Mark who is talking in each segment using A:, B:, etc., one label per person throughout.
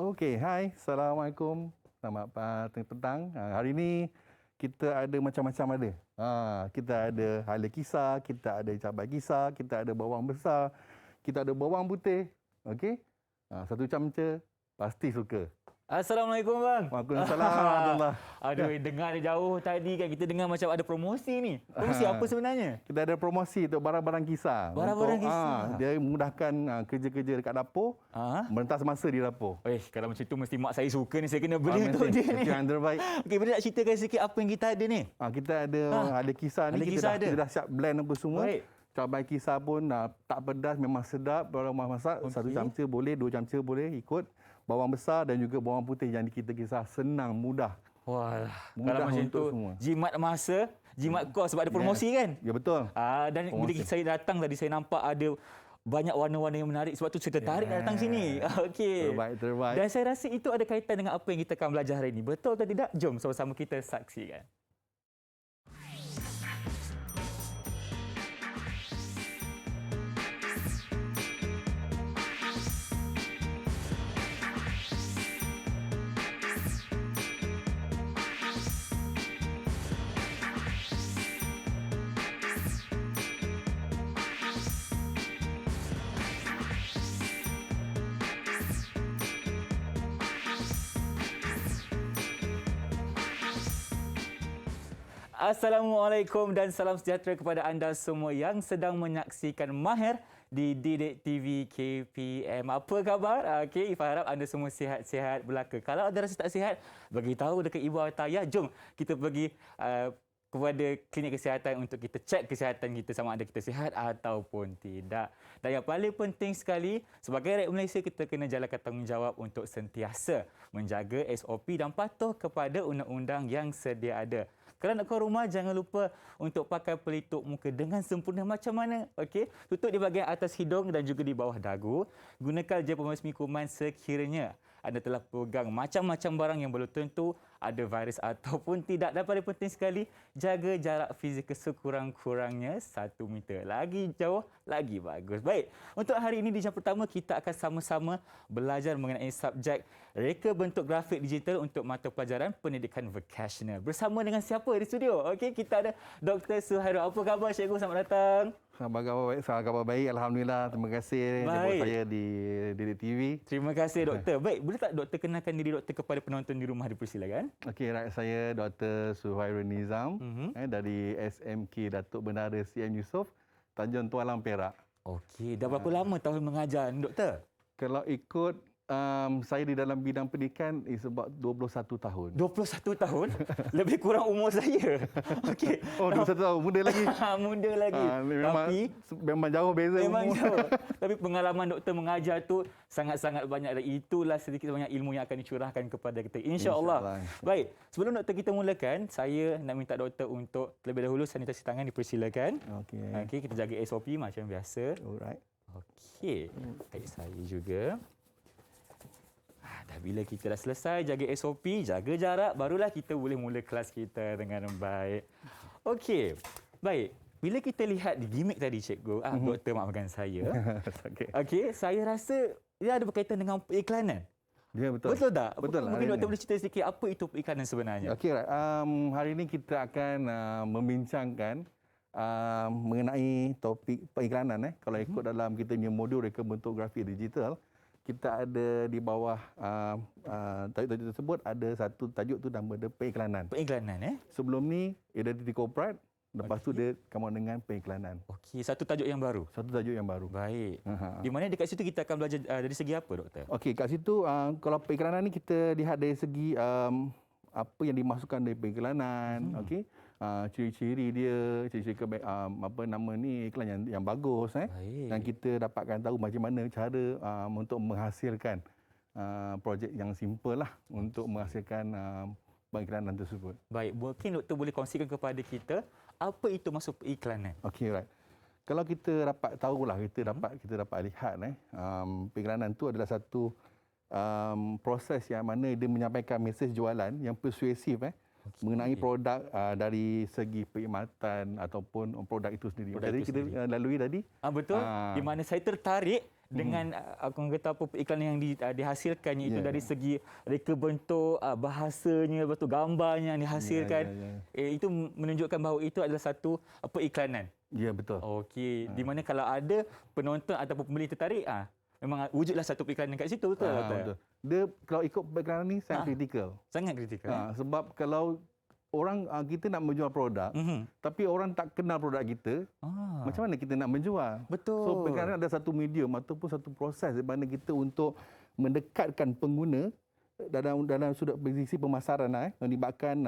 A: Okey, hai. Assalamualaikum. Selamat petang. Hari ini kita ada macam-macam ada. Kita ada hala kisar, kita ada cabai kisar, kita ada bawang besar, kita ada bawang putih. Okey. Satu camca pasti suka.
B: Assalamualaikum bang.
A: Waalaikumsalam warahmatullahi.
B: Aduh, dengar dari jauh tadi kan kita dengar macam ada promosi ni. Promosi apa sebenarnya?
A: Kita ada promosi untuk barang-barang kisar.
B: Barang-barang kisar.
A: Dia memudahkan kerja-kerja dekat dapur, merentas masa di dapur.
B: Kalau macam tu mesti mak saya suka ni, saya kena beli untuk dia ni.
A: Itu yang terbaik.
B: Okey, boleh tak ceritakan sikit apa yang kita ada ni?
A: Kita ada hala kisar ni, kita dah siap blend apa semua.
B: Baik.
A: Cabai kisar pun tak pedas, memang sedap. Kalau masak, satu camca boleh, 2 camca boleh ikut. Bawang besar dan juga bawang putih yang kita kisar senang, mudah.
B: Wah,
A: mudah
B: kalau macam tu
A: semua.
B: Jimat masa, jimat kos sebab ada promosi kan?
A: Ya, betul.
B: Dan
A: promosi.
B: bila saya datang tadi saya nampak ada banyak warna-warna yang menarik, sebab tu saya tertarik datang sini. Okey.
A: Terbaik.
B: Dan saya rasa itu ada kaitan dengan apa yang kita akan belajar hari ini. Betul atau tidak? Jom sama-sama kita saksikan. Assalamualaikum dan salam sejahtera kepada anda semua yang sedang menyaksikan Mahir di Didik TV KPM. Apa khabar? Okey, Ifah harap anda semua sihat-sihat belaka. Kalau ada rasa tak sihat, bagi tahu dekat ibu atau ayah. Jom kita pergi kepada klinik kesihatan untuk kita cek kesihatan kita sama ada kita sihat ataupun tidak. Dan yang paling penting sekali, sebagai rakyat Malaysia kita kena jalankan tanggungjawab untuk sentiasa menjaga SOP dan patuh kepada undang-undang yang sedia ada. Kalau nak keluar rumah, jangan lupa untuk pakai pelitup muka dengan sempurna macam mana. Okey, tutup di bahagian atas hidung dan juga di bawah dagu. Gunakan gel pembasmi kuman sekiranya anda telah pegang macam-macam barang yang belum tentu ada virus ataupun tidak. Dan paling penting sekali, jaga jarak fizikal sekurang-kurangnya 1 meter. Lagi jauh, lagi bagus. Baik, untuk hari ini di jam pertama kita akan sama-sama belajar mengenai subjek reka bentuk grafik digital untuk mata pelajaran pendidikan vocational. Bersama dengan siapa di studio? Okey, kita ada Dr. Suhairul. Apa khabar cikgu? Selamat datang.
A: Khabar baik. Alhamdulillah. Terima kasih jemput saya di Didik TV.
B: Terima kasih doktor. Baik, boleh tak doktor kenalkan diri doktor kepada penonton di rumah, dipersilakan?
A: Okey, saya Dr. Suhairul Nizam dari SMK Datuk Bendara CM Yusof, Tanjung Tualang, Perak.
B: Okey, dah berapa lama tahun mengajar doktor?
A: Kalau ikut saya di dalam bidang pendidikan sebab 21 tahun.
B: 21 tahun? Lebih kurang umur saya. Okey.
A: Oh, 21 tahun. Muda lagi.
B: Muda lagi.
A: Memang jauh beza
B: memang
A: umur.
B: Jauh. Tapi pengalaman doktor mengajar tu sangat-sangat banyak. Dan itulah sedikit banyak ilmu yang akan dicurahkan kepada kita. InsyaAllah. Baik, sebelum doktor kita mulakan, saya nak minta doktor untuk terlebih dahulu sanitasi tangan, dipersilakan. Okey, kita jaga SOP macam biasa.
A: Alright.
B: Okey. Baik, saya juga. Dan bila kita dah selesai jaga SOP, jaga jarak, barulah kita boleh mula kelas kita dengan baik. Okey, baik. Bila kita lihat di gimmick tadi cikgu, doktor maafkan saya. Okey, saya rasa ia ada berkaitan dengan periklanan.
A: Ya, betul.
B: Betul tak?
A: Betul.
B: Mungkin doktor boleh cerita sedikit apa itu periklanan sebenarnya?
A: Okey, hari ini kita akan membincangkan mengenai topik periklanan. Kalau ikut dalam kita punya modul reka bentuk grafik digital, kita ada di bawah tajuk-tajuk tersebut ada satu tajuk tu nama dia periklanan.
B: Periklanan
A: Sebelum ni identity corporate, lepas tu dia come out dengan periklanan.
B: Okey, satu tajuk yang baru.
A: Satu tajuk yang baru.
B: Baik. Di mana dekat situ kita akan belajar dari segi apa doktor?
A: Okey, kat situ kalau periklanan ni kita lihat dari segi apa yang dimasukkan dari periklanan, okey. Ciri-ciri dia, ciri-ciri apa nama ni iklan yang bagus dan kita dapatkan tahu macam mana cara untuk menghasilkan projek yang simple lah untuk menghasilkan periklanan tersebut.
B: Baik, mungkin doktor boleh kongsikan kepada kita apa itu maksud periklanan?
A: Okey, right. Kalau kita dapat tahulah, kita dapat lihat periklanan tu adalah satu proses yang mana dia menyampaikan mesej jualan yang persuasif mengenai produk dari segi perkhidmatan ataupun produk itu sendiri.
B: Produk
A: Jadi
B: itu
A: kita
B: sendiri.
A: lalui tadi.
B: Betul. Di mana saya tertarik dengan aku kata apa iklan yang dihasilkannya itu
A: Ya.
B: dari segi reka bentuk, bahasanya, betul gambarnya yang dihasilkan. Itu menunjukkan bahawa itu adalah satu periklanan.
A: Ya, betul.
B: Okey, di mana kalau ada penonton ataupun pembeli tertarik, memang wujudlah satu periklanan kat situ, betul tak?
A: Betul. Dia kalau ikut periklanan ni sangat kritikal.
B: Sangat kritikal.
A: Sebab kalau orang kita nak menjual produk, tapi orang tak kenal produk kita, macam mana kita nak menjual?
B: Betul.
A: So periklanan ada satu medium ataupun satu proses di mana kita untuk mendekatkan pengguna dalam sudut sisi pemasaran melibatkan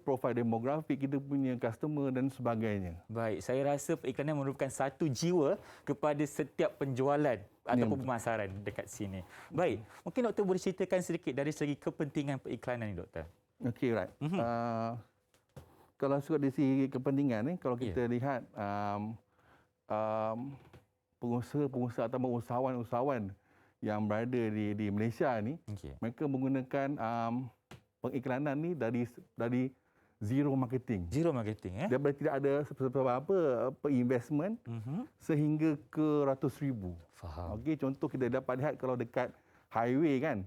A: profil demografi kita punya customer dan sebagainya.
B: Baik, saya rasa periklanan merupakan satu jiwa kepada setiap penjualan ataupun pemasaran dekat sini. Baik, mungkin doktor boleh ceritakan sedikit dari segi kepentingan periklanan ni, doktor.
A: Okey, right. Kalau dari segi kepentingan kalau kita lihat pengusaha-pengusaha atau usahawan-usahawan yang berada di Malaysia ni, mereka menggunakan pengiklanan ni dari zero marketing.
B: Zero marketing,
A: Daripada tidak ada investment sehingga ke ratus ribu.
B: Faham.
A: Okey, contoh kita dapat lihat kalau dekat highway kan,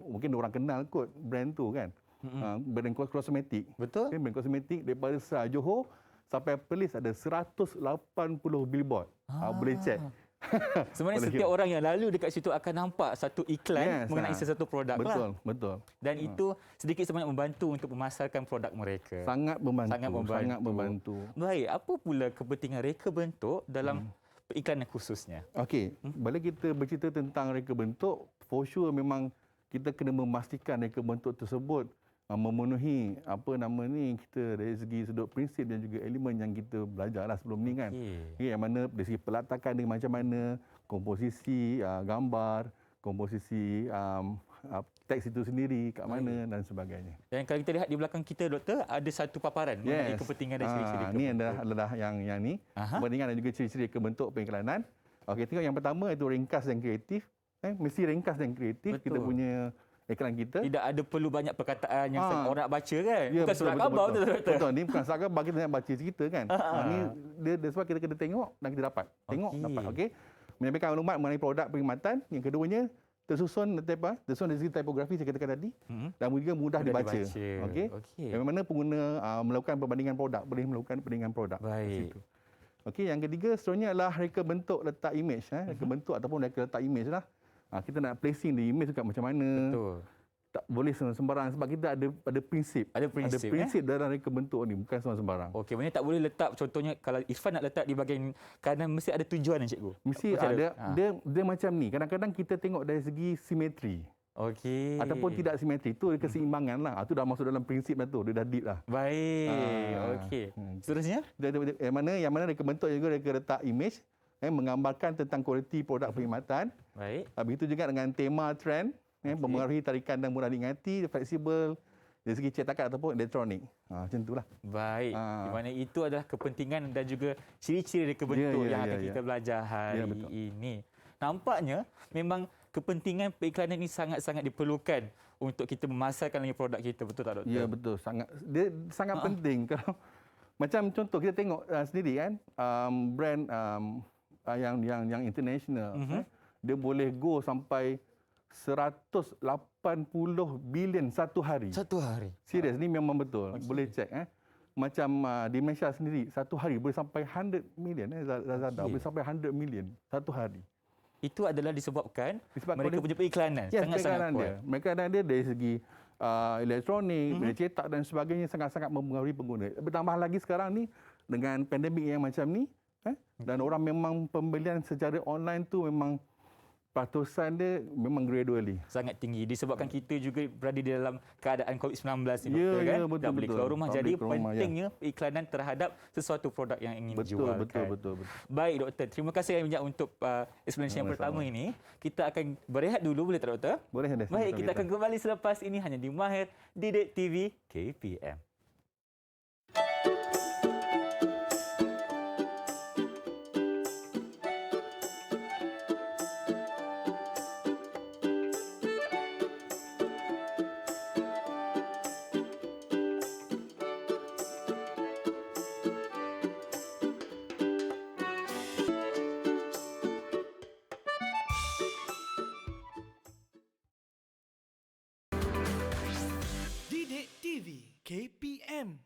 A: mungkin orang kenal kot brand tu kan. Brand kosmetik.
B: Betul.
A: Okay, brand kosmetik daripada Johor sampai Perlis ada 180 billboard. Boleh cek.
B: Sebenarnya setiap orang yang lalu dekat situ akan nampak satu iklan mengenai sesuatu produk.
A: Betul.
B: Dan itu sedikit sebanyak membantu untuk memasarkan produk mereka.
A: Sangat membantu.
B: Baik, apa pula kepentingan reka bentuk dalam periklanan khususnya?
A: Okey, bila kita bercerita tentang reka bentuk, for sure memang kita kena memastikan reka bentuk tersebut memenuhi kita dari segi sudut prinsip dan juga elemen yang kita belajarlah sebelum ni kan. Yang mana dari segi pelatakan dia macam mana, komposisi gambar, komposisi teks itu sendiri kat mana dan sebagainya.
B: Dan kalau kita lihat di belakang kita, doktor, ada satu paparan mengenai kepentingan dan ciri-ciri
A: ini adalah yang ni. Kepentingan dan juga ciri-ciri kebentuk periklanan. Okey, tengok yang pertama itu ringkas dan kreatif. Mesti ringkas dan kreatif. Kita punya iklan kita.
B: Tidak ada perlu banyak perkataan yang orang nak baca kan.
A: Ya,
B: bukan surat khabar tu, doktor.
A: Betul. Ni bukan surat khabar, kita nak baca cerita kan. Ni dia sebab kita kena tengok dan kita dapat. Tengok dapat. Okey. Menyampaikan maklumat mengenai produk perkhidmatan. Yang keduanya tersusun dari segi tipografi saya katakan tadi dan juga mudah dibaca. Okey. Yang mana pengguna melakukan perbandingan produk, boleh melakukan perbandingan produk.
B: Baik.
A: Okey, yang ketiga seterusnya adalah reka bentuk letak image reka bentuk ataupun reka letak image lah. Kita nak placing di image dekat macam mana.
B: Betul.
A: Tak boleh sembarang sebab kita ada prinsip. Ada prinsip dalam reka bentuk ni, bukan sembarang.
B: Okey, maknanya tak boleh letak, contohnya kalau Irfan nak letak di bahagian kanan mesti ada tujuan cikgu.
A: Mesti ada dia macam ni. Kadang-kadang kita tengok dari segi simetri.
B: Okey.
A: Ataupun tidak simetri, itu keseimbangan lah. Itu dah masuk dalam prinsip dah tu, dia dah deep lah.
B: Baik. Okey. Seterusnya?
A: Yang mana reka bentuk juga reka letak image menggambarkan tentang kualiti produk perkhidmatan.
B: Baik.
A: Begitu juga dengan tema trend, mempengaruhi tarikan dan mudah diingati, fleksibel dari segi cetakan ataupun elektronik. Macam itulah.
B: Baik. Di mana itu adalah kepentingan dan juga ciri-ciri reka bentuk yang akan kita belajar hari ini. Nampaknya memang kepentingan periklanan ini sangat-sangat diperlukan untuk kita memasarkan lagi produk kita, betul tak, doktor?
A: Ya, betul. Dia sangat penting. Kalau macam contoh kita tengok sendiri kan, brand yang international, dia boleh go sampai 180 bilion satu hari.
B: Satu hari?
A: Serius, ni memang betul. Boleh cek. Macam di Malaysia sendiri, satu hari boleh sampai 100 million. Lazada boleh sampai 100 million satu hari.
B: Itu adalah disebabkan mereka punya periklanan. Sangat-sangat kuat.
A: Mereka ada dari segi elektronik, dari cetak dan sebagainya sangat-sangat mempengaruhi pengguna. Bertambah lagi sekarang ni dengan pandemik yang macam ni, dan orang memang pembelian secara online tu memang peratusan dia memang gradually.
B: Sangat tinggi disebabkan kita juga berada di dalam keadaan COVID-19 ni, doktor, kan?
A: Betul,
B: tak boleh keluar rumah. Jadi pentingnya
A: ya.
B: iklanan terhadap sesuatu produk yang ingin dijualkan.
A: Betul.
B: Baik, doktor. Terima kasih banyak untuk explanation yang pertama ini. Kita akan berehat dulu, boleh tak, doktor?
A: Boleh.
B: Baik, kita akan kembali selepas ini hanya di Mahir Didik TV KPM.
C: KPM.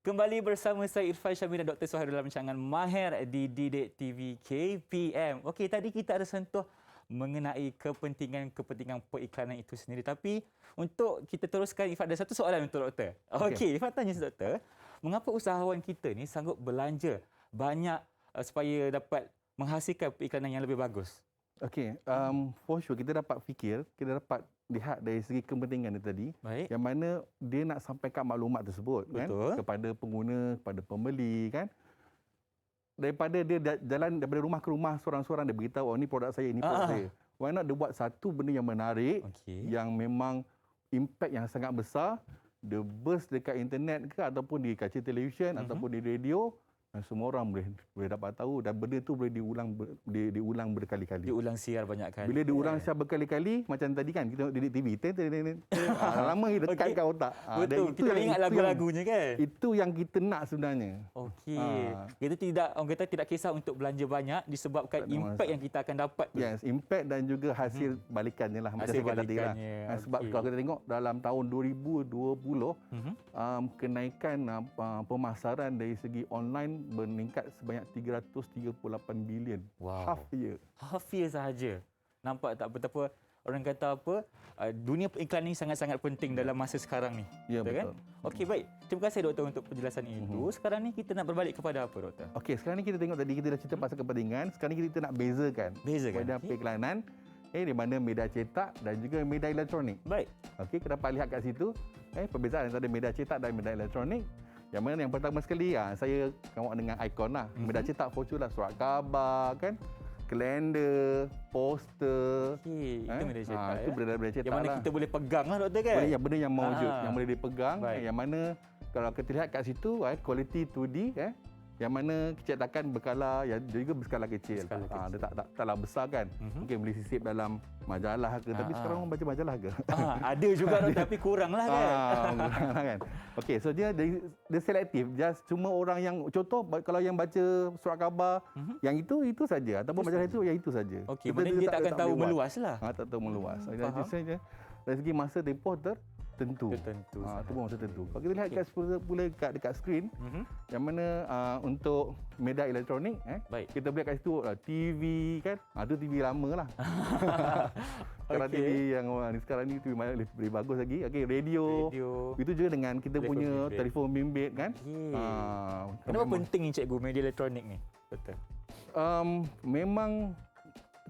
B: Kembali bersama saya Irfan Syamil dan Dr. Suhairul dalam rancangan Mahir di Didik TV KPM. Okey, tadi kita ada sentuh mengenai kepentingan periklanan itu sendiri. Tapi untuk kita teruskan, Ifat ada satu soalan untuk doktor. Okey, Ifat tanya doktor, mengapa usahawan kita ni sanggup belanja banyak supaya dapat menghasilkan periklanan yang lebih bagus?
A: Okey, for sure kita dapat dapat lihat dari segi kepentingan dia tadi,
B: Baik.
A: yang mana dia nak sampaikan maklumat tersebut kan kepada pengguna, kepada pembeli kan. Daripada dia jalan daripada rumah ke rumah seorang-seorang, dia beritahu, oh ni produk saya, ini produk saya. Why not dia buat satu benda yang menarik, yang memang impact yang sangat besar, dia burst dekat internet ke ataupun di kaca televisyen ataupun di radio, dan semua orang boleh dapat tahu, dan benda tu boleh diulang berkali-kali.
B: Diulang siar banyak kali.
A: Bila diulang siar berkali-kali, macam tadi kan kita tengok Didik TV, lama dekat kat otak.
B: Betul, kita ingat lagu-lagunya kan.
A: Itu yang kita nak sebenarnya.
B: Okey. Orang kata tidak kisah untuk belanja banyak disebabkan impact yang kita akan dapat.
A: Yes, impact dan juga hasil balikannya lah. Macam saya kata tadi lah. Sebab kalau kita tengok dalam tahun 2020, kenaikan pemasaran dari segi online meningkat sebanyak 338 bilion.
B: Wow.
A: Half
B: year sahaja. Nampak tak betapa orang kata apa, dunia periklanan ini sangat-sangat penting dalam masa sekarang ni.
A: Ya, betul.
B: Kan? Okey, baik. Terima kasih doktor untuk penjelasan itu. Sekarang ni kita nak berbalik kepada apa, doktor?
A: Okey, sekarang ni kita tengok tadi kita dah cerita pasal kepentingan. Sekarang ni kita nak bezakan. Media periklanan di mana media cetak dan juga media elektronik.
B: Baik.
A: Okey, kita dapat lihat kat situ perbezaan antara media cetak dan media elektronik. Yang mana yang pertama sekali, saya tengok dengan ikon lah. Media cetak for sure lah, surat khabar kan, kalender, poster.
B: Okey, itu media cetak.
A: Itu media cetak
B: yang mana
A: lah.
B: kita boleh pegang lah doktor kan?
A: Benda yang mewujud, yang boleh dipegang. Yang mana kalau kita lihat kat situ, quality 2D, yang mana cetakan berkala, yang juga berskala kecil. Dia taklah besar kan. Mungkin boleh sisip dalam majalah ke, tapi sekarang orang baca majalah ke?
B: Ada juga tapi kurang lah kan.
A: Kurang kan. Okey, so dia selektif. Just cuma orang yang, contoh kalau yang baca surat khabar, yang itu saja, ataupun majalah itu yang itu saja.
B: Okey, maknanya dia tak akan tahu meluas lah.
A: Tak tahu meluas. Jadi dari segi masa tempoh tertentu. Itu pun masa tertentu. Kalau kita lihat dekat skrin, yang mana untuk media elektronik, kita boleh kat situ TV kan. Itu TV lama lah. Sekarang TV yang sekarang ni TV lebih bagus lagi. Okey, radio. Itu juga dengan kita punya telefon bimbit kan.
B: Kenapa penting ni cikgu media elektronik ni? Betul.
A: Memang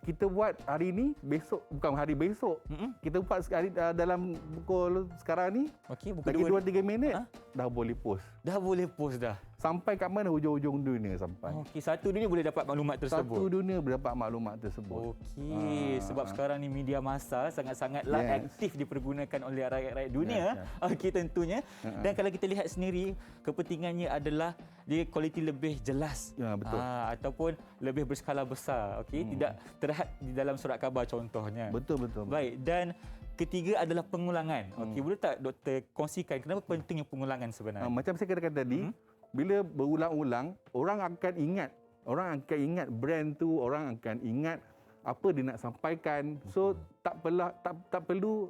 A: kita buat hari ni, besok bukan hari besok. Kita buat dalam pukul sekarang ni.
B: Okey,
A: lagi 2-3 minit dah boleh post.
B: Dah boleh post dah.
A: Sampai kat mana hujung-hujung dunia sampai.
B: Okey, satu dunia boleh dapat maklumat tersebut.
A: Satu dunia boleh dapat maklumat tersebut.
B: Okey, sebab sekarang ni media massa sangat-sangatlah aktif dipergunakan oleh rakyat-rakyat dunia. Okey, tentunya. Dan kalau kita lihat sendiri, kepentingannya adalah dia kualiti lebih jelas.
A: Ya, betul.
B: Ataupun lebih berskala besar. Okey, tidak terhad di dalam surat khabar contohnya.
A: Betul.
B: Baik, dan ketiga adalah pengulangan. Okey, boleh tak doktor kongsikan kenapa pentingnya pengulangan sebenarnya?
A: Macam saya katakan tadi, bila berulang-ulang, orang akan ingat brand tu, orang akan ingat apa dia nak sampaikan. So tak perlu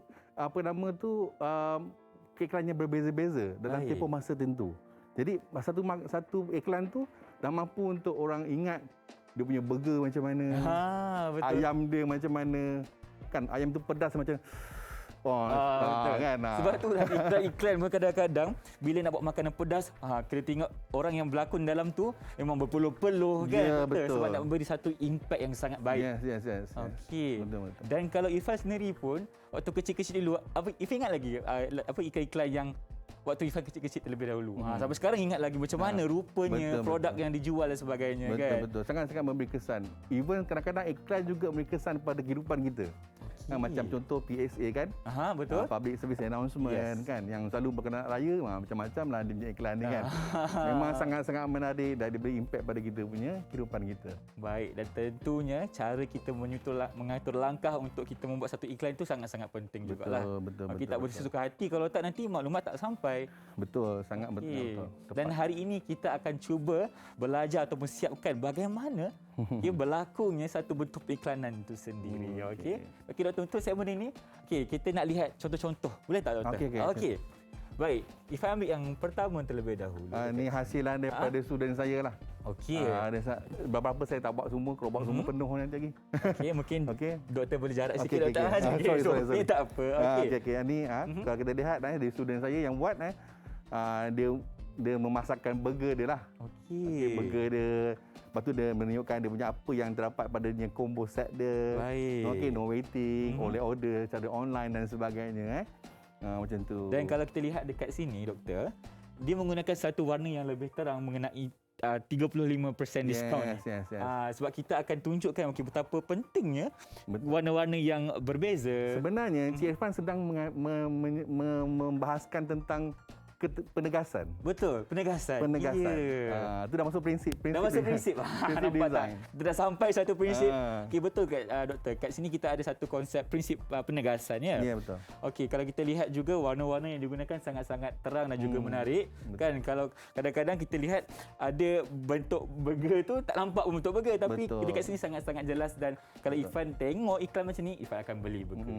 A: iklannya berbeza-beza dalam tempoh masa tertentu. Jadi satu iklan tu dah mampu untuk orang ingat dia punya burger macam mana,
B: betul.
A: ayam dia macam mana, kan ayam tu pedas macam kan.
B: Sebab tu iklan kadang-kadang bila nak buat makanan pedas, kita tengok orang yang berlakon dalam tu memang berpeluh-peluh kan.
A: Ya, betul.
B: Sebab nak memberi satu impact yang sangat baik.
A: Yes.
B: Okey.
A: Betul.
B: Dan kalau Irfan sendiri pun waktu kecil-kecil dulu, Irfan ingat lagi iklan-iklan yang waktu Irfan kecil-kecil terlebih dahulu. Sampai sekarang ingat lagi macam mana rupanya produk yang dijual dan sebagainya kan.
A: Betul. Sangat-sangat memberi kesan. Even kadang-kadang iklan juga memberi kesan pada kehidupan kita. Macam contoh PSA kan.
B: Betul.
A: Public Service Announcement kan, yang selalu berkenaan raya, macam-macam lah dia punya iklan ni kan. Memang sangat-sangat menarik dan diberi impact pada kita punya kehidupan kita.
B: Baik, dan tentunya cara kita mengatur langkah untuk kita membuat satu iklan itu sangat-sangat penting jugalah.
A: Betul.
B: Kita boleh sesuka hati, kalau tak nanti maklumat tak sampai.
A: Betul, sangat betul.
B: Dan hari ini kita akan cuba belajar atau siapkan bagaimana berlakunya satu bentuk periklanan itu sendiri. Okey, doktor, untuk segmen ini, kita nak lihat contoh-contoh. Boleh tak, doktor?
A: Okey.
B: Baik, Ifan ambil yang pertama terlebih dahulu.
A: Ni hasilan daripada student saya lah.
B: Okey.
A: Beberapa saya tak bawa semua, kalau bawa semua penuh nanti lagi.
B: Okey, mungkin
A: Okey.
B: doktor boleh jarak sikit
A: Okey,
B: doktor.
A: okey. Sorry.
B: Tak apa. Okey.
A: Okey. Ni kalau kita lihat dari student saya yang buat dia memasakkan burger dia lah.
B: Okey.
A: Burger dia. Lepas tu dia menunjukkan dia punya apa yang terdapat padanya combo set dia.
B: Baik.
A: Okey, no waiting, boleh order secara online dan sebagainya. Macam tu.
B: Dan kalau kita lihat dekat sini doktor, dia menggunakan satu warna yang lebih terang mengenai 35% diskaun.
A: Yes.
B: Sebab kita akan tunjukkan betapa pentingnya warna-warna yang berbeza.
A: Sebenarnya Cik Irfan sedang membahaskan tentang penegasan.
B: Betul, penegasan. Ya.
A: Itu dah masuk prinsip.
B: Dah masuk prinsip. Nampak tak?
A: design.
B: Dia dah sampai satu prinsip. Okey, betul doktor. Kat sini kita ada satu konsep prinsip penegasan ya.
A: Ya, betul.
B: Okey, kalau kita lihat juga warna-warna yang digunakan sangat-sangat terang dan juga menarik.
A: Betul.
B: Kan kalau kadang-kadang kita lihat ada bentuk burger tu tak nampak bentuk burger tapi
A: Betul.
B: dekat sini sangat-sangat jelas dan kalau Ifan tengok iklan macam ni, Ifan akan beli burger.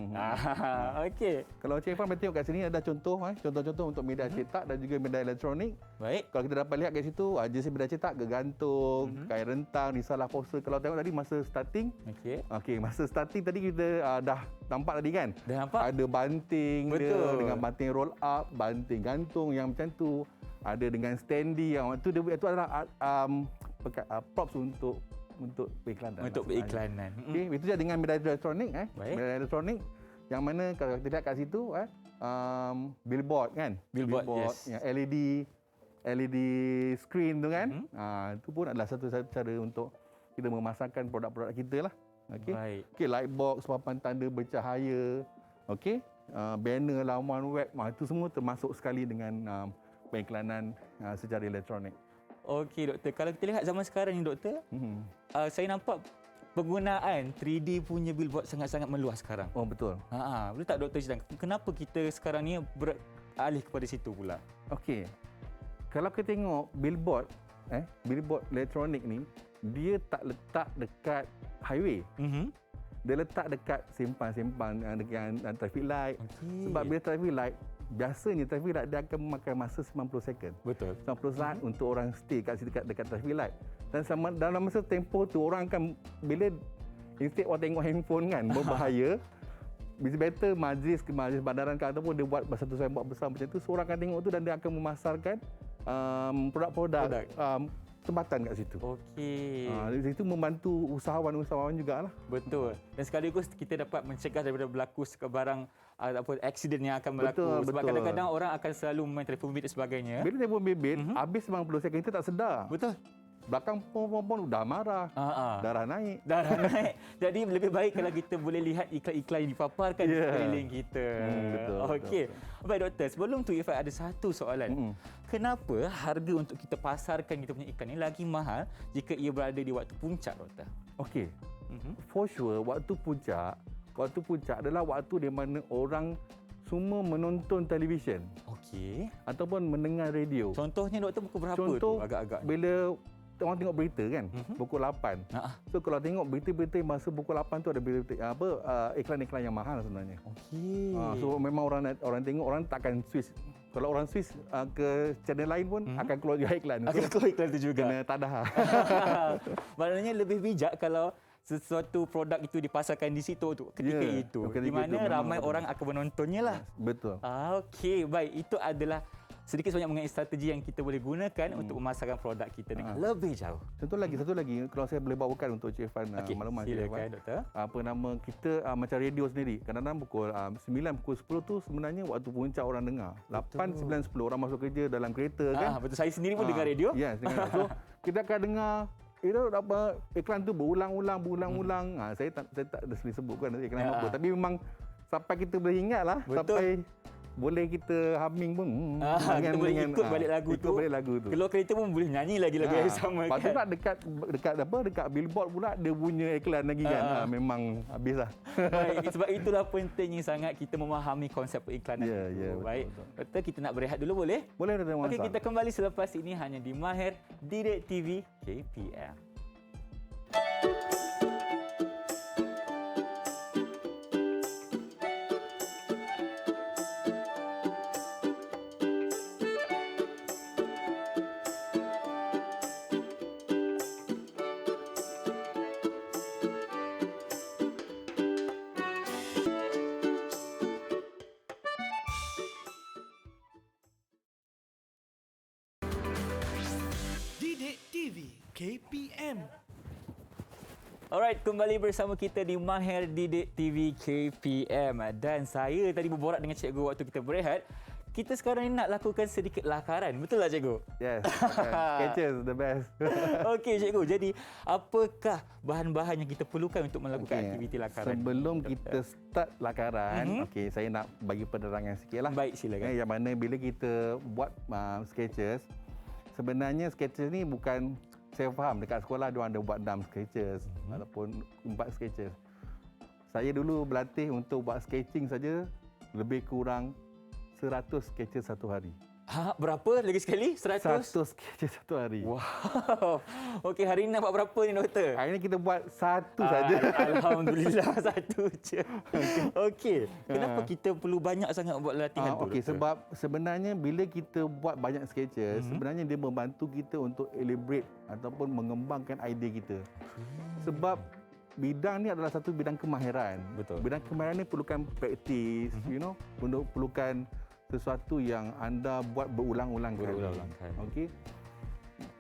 B: Okey.
A: Kalau Cik Irfan boleh tengok kat sini ada contoh-contoh untuk media cetak dan juga media elektronik.
B: Baik.
A: Kalau kita dapat lihat kat situ, jenis media cetak gegantung, kain rentang, risalah poster. Kalau tengok tadi masa starting, okey, masa starting tadi kita dah nampak tadi kan?
B: Dah nampak?
A: Ada banting
B: Betul.
A: dia dengan banting roll up, banting gantung yang macam tu. Ada dengan standee yang itu adalah props untuk periklanan.
B: Untuk periklanan.
A: Okey, itu je dengan media elektronik
B: Baik.
A: Media elektronik yang mana kalau kita lihat kat situ billboard kan?
B: Billboard, yes.
A: Yang LED screen tu kan? Itu pun adalah satu cara untuk kita memasarkan produk-produk kita lah. Okey.
B: Baik.
A: Okey, light box, papan tanda bercahaya. Okey. Banner, laman web, itu semua termasuk sekali dengan periklanan secara elektronik.
B: Okey doktor, kalau kita lihat zaman sekarang ni doktor, saya nampak penggunaan 3D punya billboard sangat-sangat meluas sekarang.
A: Oh, betul.
B: Boleh tak doktor cerita kenapa kita sekarang ni beralih kepada situ pula?
A: Okey. Kalau kita tengok billboard elektronik ni, dia tak letak dekat highway. Dia letak dekat simpang-simpang dekat traffic light.
B: Okey.
A: Sebab bila traffic light, biasanya traffic light dia akan memakan masa 90 second.
B: Betul.
A: 90 saat untuk orang stay kat situ dekat traffic light. Dan dalam masa tempoh tu orang akan bila instead orang tengok handphone kan berbahaya, it's better majlis bandaran ke ataupun dia buat satu signboard besar macam tu, so orang akan tengok tu dan dia akan memasarkan produk-produk tempatan kat situ.
B: Okey.
A: Itu membantu usahawan-usahawan jugalah.
B: Betul. Dan sekaligus kita dapat mencegah daripada berlaku sebarang aksiden yang akan berlaku.
A: Betul,
B: Sebab
A: betul.
B: kadang-kadang orang akan selalu main telefon bimbit dan sebagainya.
A: Bila telefon bimbit, habis 90 second kita tak sedar.
B: Betul.
A: Belakang pon dah marah. Darah naik.
B: Darah naik. Jadi lebih baik kalau kita boleh lihat iklan-iklan yang dipaparkan di sekeliling kita.
A: Betul.
B: Okey. Baik doktor, sebelum tu Ifat ada satu soalan. Kenapa harga untuk kita pasarkan kita punya iklan ni lagi mahal jika ia berada di waktu puncak doktor?
A: Okey. For sure waktu puncak adalah waktu di mana orang semua menonton televisyen
B: Okey.
A: ataupun mendengar radio.
B: Contohnya doktor pukul berapa
A: Contoh,
B: tu agak-agak?
A: bila orang tengok berita kan, pukul 8. So kalau tengok berita-berita masa pukul 8 tu ada berita iklan-iklan yang mahal sebenarnya.
B: Okey.
A: So memang orang tengok, orang takkan switch. Kalau orang switch ke channel lain pun akan keluar juga iklan.
B: Akan keluar iklan tu juga.
A: Kena tadah.
B: Maknanya lebih bijak kalau sesuatu produk itu dipasarkan di situ ketika itu. Di mana ramai orang akan menontonnya lah.
A: Betul.
B: Okey, baik. Itu adalah sedikit sebanyak mengenai strategi yang kita boleh gunakan untuk memasarkan produk kita dengan lebih jauh.
A: Satu lagi kalau saya boleh bawakan untuk Cik Irfan maklumat Cik
B: silakan
A: Irfan.
B: doktor.
A: Apa nama kita macam radio sendiri. Kadang-kadang pukul 9, pukul 10 tu sebenarnya waktu puncak orang dengar. 8, 9, 10 orang masuk kerja dalam kereta kan.
B: Betul, saya sendiri pun dengar radio.
A: Yes, dengar. So kita akan dengar iklan tu berulang-ulang. Saya tak ada sebutkan iklan apa, tapi memang sampai kita boleh ingat lah. Sampai boleh kita humming pun.
B: Kita boleh ikut balik lagu tu. Keluar kereta pun boleh nyanyi lagi lagu yang sama
A: kan.
B: kan.
A: Dekat billboard pula dia punya iklan lagi kan. Memang habislah.
B: Baik, sebab itulah pentingnya sangat kita memahami konsep periklanan itu. Baik. Doktor, kita nak berehat dulu boleh?
A: Boleh, Dr. Muhammad.
B: Okey, kita kembali selepas ini hanya di Mahir Didik TV KPM.
C: KPM.
B: Alright, kembali bersama kita di Mahir Didik TV KPM. Dan saya tadi berborak dengan cikgu waktu kita berehat. Kita sekarang ni nak lakukan sedikit lakaran. Betul tak cikgu?
A: Yes. Sketches the best.
B: Okey cikgu, jadi apakah bahan-bahan yang kita perlukan untuk melakukan aktiviti lakaran?
A: Sebelum kita start lakaran, saya nak bagi penerangan sikit lah.
B: Baik, silakan.
A: Yang mana bila kita buat sketches, sebenarnya sketches ni bukan, saya faham dekat sekolah dia ada buat 6 sketches ataupun 4 sketches. Saya dulu berlatih untuk buat sketching saja lebih kurang 100 sketches satu hari.
B: Berapa lagi sekali? 100?
A: 100 sketches satu hari.
B: Wow. Okey, hari ini nak buat berapa ni doktor?
A: Hari ini kita buat satu saja.
B: Alhamdulillah, satu je. Okey. Kenapa kita perlu banyak sangat buat latihan tu?
A: Okey, sebab sebenarnya bila kita buat banyak sketches, sebenarnya dia membantu kita untuk elaborate ataupun mengembangkan idea kita. Sebab bidang ni adalah satu bidang kemahiran.
B: Betul.
A: Bidang kemahiran ni perlukan praktis, untuk perlukan sesuatu yang anda buat berulang-ulang kali. Okey.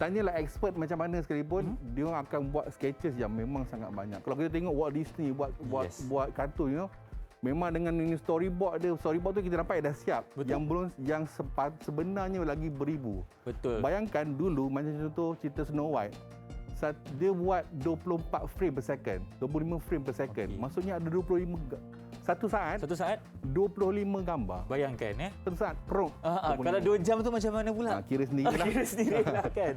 A: Tanyalah expert macam mana sekalipun, dia orang akan buat sketches yang memang sangat banyak. Kalau kita tengok Walt Disney buat kartun, memang dengan ini storyboard dia, storyboard tu kita nampak dah siap.
B: Betul.
A: Yang sebenarnya lagi beribu.
B: Betul.
A: Bayangkan dulu macam contoh cerita Snow White. Dia buat 24 frame per second, 25 frame per second. Maksudnya ada 25 satu saat 25 gambar.
B: Bayangkan
A: Satu saat perut.
B: Kalau 2 jam tu macam mana pula?
A: Kira sendirilah.
B: Kira sendirilah kan.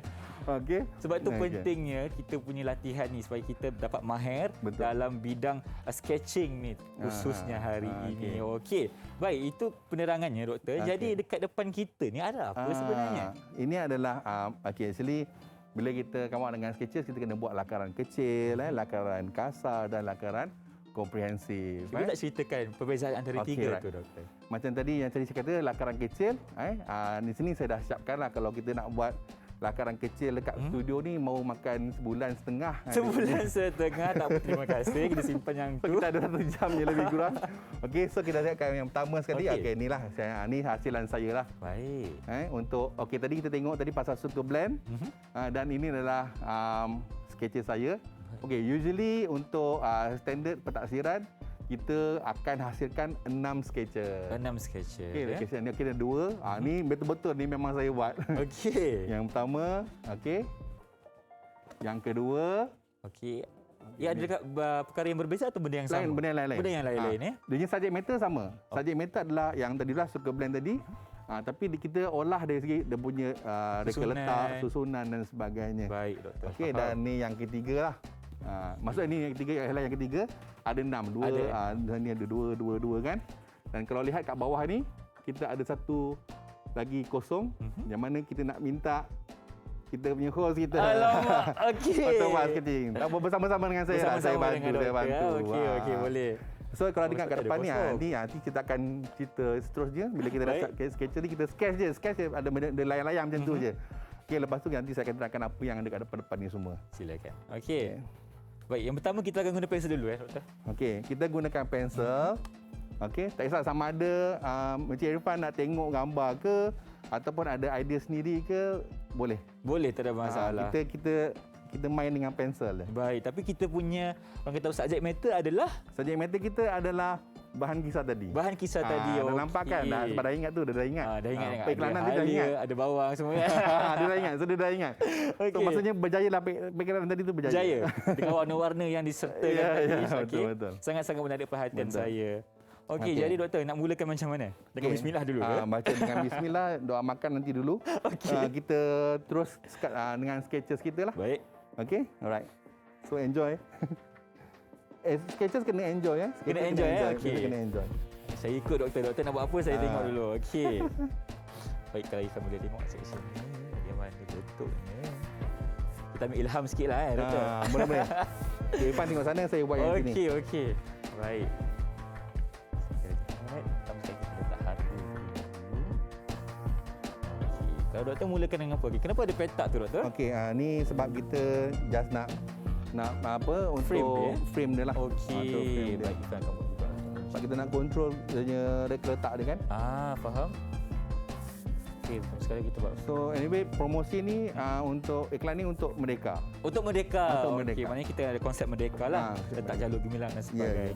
A: Okey.
B: Sebab tu pentingnya kita punya latihan ni supaya kita dapat mahir dalam bidang sketching ni khususnya hari ini. Okey. Baik, itu penerangannya doktor. Jadi dekat depan kita ni ada apa sebenarnya?
A: Ini adalah actually bila kita come out dengan sketches, kita kena buat lakaran kecil, lakaran kasar dan lakaran komprehensif.
B: Cuba tak ceritakan perbezaan antara tiga tu doktor.
A: Macam tadi yang tadi saya kata lakaran kecil, di sini saya dah siapkanlah kalau kita nak buat lakaran kecil dekat studio ni mau makan sebulan setengah.
B: Sebulan setengah, tak apa, terima kasih. Kita simpan yang tu.
A: Kita ada 1 jam je lebih kurang. Okey, so kita siapkan yang pertama sekali. Okey, inilah ni hasilan saya lah.
B: Baik.
A: Untuk tadi kita tengok tadi pasal sugar blend. Dan ini adalah sketches saya. Okey, usually untuk standard pentaksiran kita akan hasilkan 6 sketches.
B: 6 sketches.
A: Okey, sketches ni ada 2. Ni betul-betul ni memang saya buat.
B: Okey.
A: Yang pertama, okey. Yang kedua,
B: okey. Ya, ada dekat perkara yang berbeza atau benda yang sama?
A: Benda yang lain-lain.
B: Benda yang lain-lain
A: Dia punya subject matter sama. Subject matter adalah yang tadilah sugar blend tadi. Tapi kita olah dari segi dia punya reka letak, susunan dan sebagainya.
B: Baik, doktor.
A: Okey, dan ni yang ketiga lah. Maksudnya ni yang ketiga, yang ketiga ada 6, 2, ni ada 2 kan. Dan kalau lihat kat bawah ni, kita ada satu lagi kosong yang mana kita nak minta kita punya host kita.
B: Alamak, okey.
A: Untuk buat sketching. Tak apa, bersama-sama dengan saya. Saya bantu.
B: Okey, boleh.
A: So kalau dengar kat depan ni, nanti kita akan cerita seterusnya. Bila kita dah start sketch ni, kita sketch je. Sketch je, ada layang-layang macam tu je. Okey, lepas tu nanti saya akan terangkan apa yang ada kat depan-depan ni semua.
B: Silakan. Okey. Baik, yang pertama kita akan guna pensel dulu doktor.
A: Okey, kita gunakan pensel. Okey, tak kisah sama ada Encik Irfan nak tengok gambar ke ataupun ada idea sendiri ke, boleh.
B: Boleh, tak ada masalah.
A: Kita main dengan pensel.
B: Baik, tapi kita punya orang kata subject matter adalah
A: kita adalah bahan kisah tadi.
B: Bahan kisah tadi.
A: Dah nampak kan? Sebab dah ingat tu, dah ingat.
B: Dah ingat.
A: Iklanan dia dah ingat.
B: Ada bawang semua.
A: Dia dah ingat. So dia dah ingat. Okay. So maksudnya berjaya lah pikiran tadi tu berjaya.
B: Berjaya. Dengan warna-warna yang disertakan tadi.
A: Betul.
B: Sangat-sangat menarik perhatian saya. Okey, jadi doktor nak mulakan macam mana? Dengan bismillah dulu.
A: Baca dengan bismillah, doa makan nanti dulu. Kita terus dengan sketches kita lah.
B: Baik.
A: Okey, alright. So enjoy. Sketches kena enjoy
B: Kena enjoy. Okey.
A: Kena enjoy.
B: Saya ikut doktor. Doktor nak buat apa saya tengok dulu. Okey. Baik, kalau Irfan boleh tengok section ni. Bagaimana bentuknya. Kita ambil ilham sikit lah doktor.
A: Boleh. Okay, Irfan tengok sana, saya buat yang sini.
B: Okey. Baik. Pertama sekali kita letak harga dulu. Kalau doktor mulakan dengan apa? Kenapa ada petak tu doktor?
A: Okey, ni sebab kita just nak apa untuk frame dia lah.
B: Okey, baik, Irfan kamu
A: sebab kita nak control dia punya letak dia kan.
B: Faham. Okey, sekali kita buat.
A: So anyway, promosi ni untuk iklan ni untuk Merdeka.
B: Untuk Merdeka.
A: Untuk Merdeka.
B: Okey, maknanya kita ada konsep Merdeka lah. Letak jalur gemilang dan sebagainya.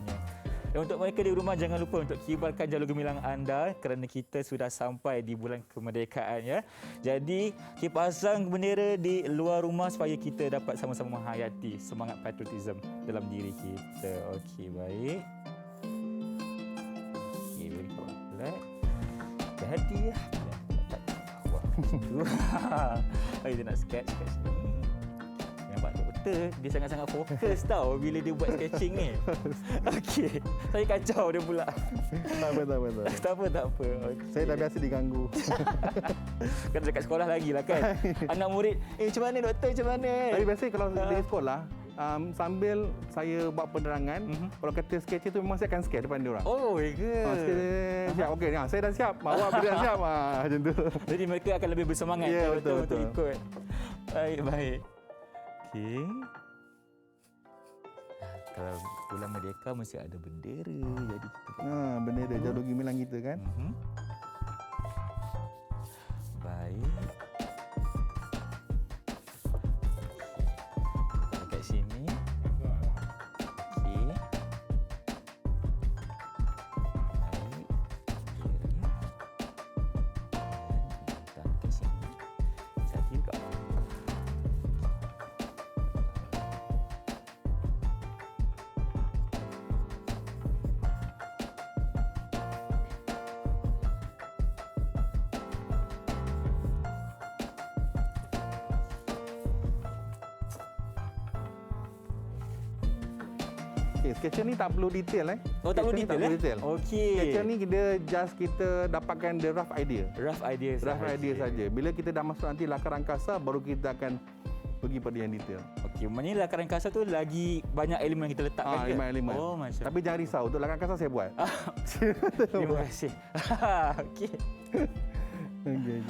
B: Dan untuk mereka di rumah, jangan lupa untuk kibarkan jalur gemilang anda kerana kita sudah sampai di bulan kemerdekaan ya. Jadi, kita pasang bendera di luar rumah supaya kita dapat sama-sama menghayati semangat patriotism dalam diri kita. Okey, baik. Okey, very good. Hati-hati ya. Tak wah, situ. Kita nak sketch ni. Nampak doktor, dia sangat-sangat fokus tau bila dia buat sketching ni. Okey, saya kacau dia pula.
A: Tak apa.
B: Tak apa. Okay.
A: Saya dah biasa diganggu.
B: Kan dekat sekolah lagi lah kan. Anak murid, macam mana doktor, macam mana?
A: Tapi biasanya kalau di sekolah, sambil saya buat penerangan, kalau kata sketch tu memang saya akan sketch depan dia orang.
B: Oh, ya ke?
A: Siap, okey. Saya dah siap. Awak dah siap. Macam tu.
B: Jadi mereka akan lebih bersemangat
A: Ya,
B: betul
A: betul.
B: untuk ikut. Baik. Okey. Kalau bulan Merdeka mesti ada bendera. Jadi kita
A: Bendera jalur gemilang kita kan.
B: Baik. Dekat sini. Okey. Baik. Kita kat sini. Satu juga.
A: Okay, sketcher ni tak perlu detail
B: Oh, tak perlu
A: Sketcher ni
B: detail, Okey.
A: Sketcher ni kita dapatkan the rough idea.
B: Rough idea
A: saja. Bila kita dah masuk nanti lakar angkasa, baru kita akan pergi pada yang detail.
B: Okey, maknanya lakar angkasa tu lagi banyak elemen yang kita letakkan ke?
A: Elemen.
B: Oh, macam.
A: Tapi jangan risau, untuk lakar angkasa saya buat.
B: Terima kasih. Okey.
A: Okay.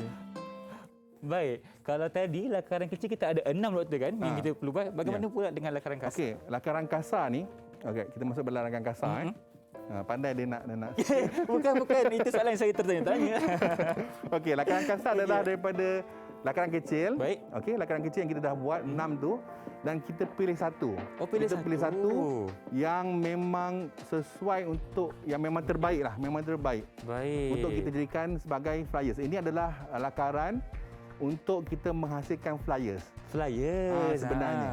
B: Baik, kalau tadi lakaran kecil kita ada 6 doktor kan yang kita perlu buat. Bagaimana pula dengan lakaran angkasa?
A: Okey, lakar angkasa ni, kita masuk pada lakar angkasa pandai dia nak
B: bukan itu soalan yang saya tertanya-tanya.
A: Okey, lakaran angkasa adalah daripada lakaran kecil.
B: Baik.
A: Okey, lakaran kecil yang kita dah buat 6 tu, dan kita pilih satu.
B: Pilih
A: kita pilih satu yang memang sesuai untuk yang memang terbaik lah,
B: Baik.
A: untuk kita jadikan sebagai flyers. Ini adalah lakaran untuk kita menghasilkan flyers. Sebenarnya. Sebenarnya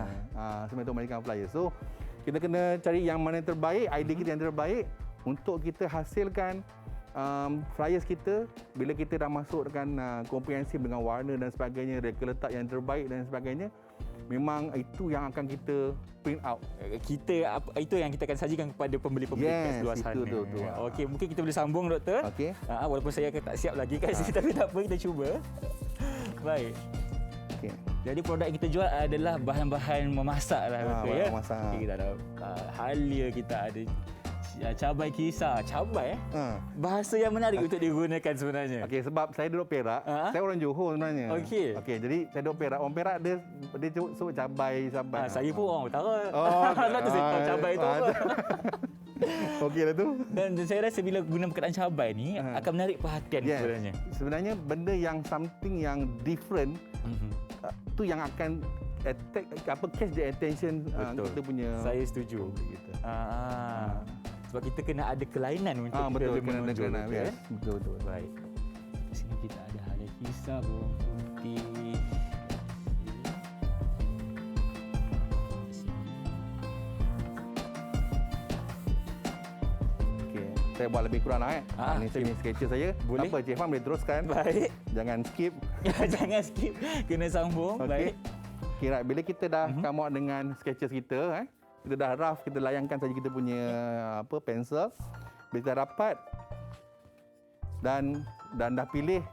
A: untuk menghasilkan flyers. So, kita kena cari yang mana yang terbaik, idea kita yang terbaik untuk kita hasilkan flyers kita. Bila kita dah masuk dengan komprehensif dengan warna dan sebagainya, reka letak yang terbaik dan sebagainya, memang itu yang akan kita print out.
B: Itu yang kita akan sajikan kepada pembeli-pembeli kat luar sana. Okey, mungkin kita boleh sambung doktor.
A: Okey.
B: Walaupun saya tak siap lagi kan, tapi tak apa, kita cuba. Baik.
A: Okey.
B: Jadi produk yang kita jual adalah bahan-bahan memasak lah doktor ya.
A: Memasak.
B: Okay, kita ada halia, kita ada cabai kisar. Cabai bahasa yang menarik untuk digunakan sebenarnya.
A: Okey, sebab saya duduk Perak, saya orang Johor sebenarnya.
B: Okey.
A: Jadi saya duduk Perak. Orang Perak dia sebut cabai.
B: Saya pun orang utara.
A: Nak
B: tu saya tahu cabai tu apa.
A: Okey lah tu.
B: Dan saya rasa bila guna perkataan cabai ni akan menarik perhatian sebenarnya.
A: Sebenarnya benda yang something yang different tu yang akan catch the attention kita punya.
B: Saya setuju. Sebab kita kena ada kelainan untuk
A: betul,
B: kita menonjol.
A: Yes. Betul.
B: Baik. Di sini kita ada halia kisar, bawang putih.
A: Saya buat lebih kurang lah ini saya punya sketcher saya.
B: Boleh.
A: Apa Cik Faham boleh teruskan.
B: Baik.
A: Jangan skip.
B: Jangan skip. Kena sambung.
A: Okay.
B: Baik.
A: Okay, right. Bila kita dah come out dengan sketches kita, kita dah rough, kita layangkan saja kita punya pensel. Bila kita rapat dan dah pilih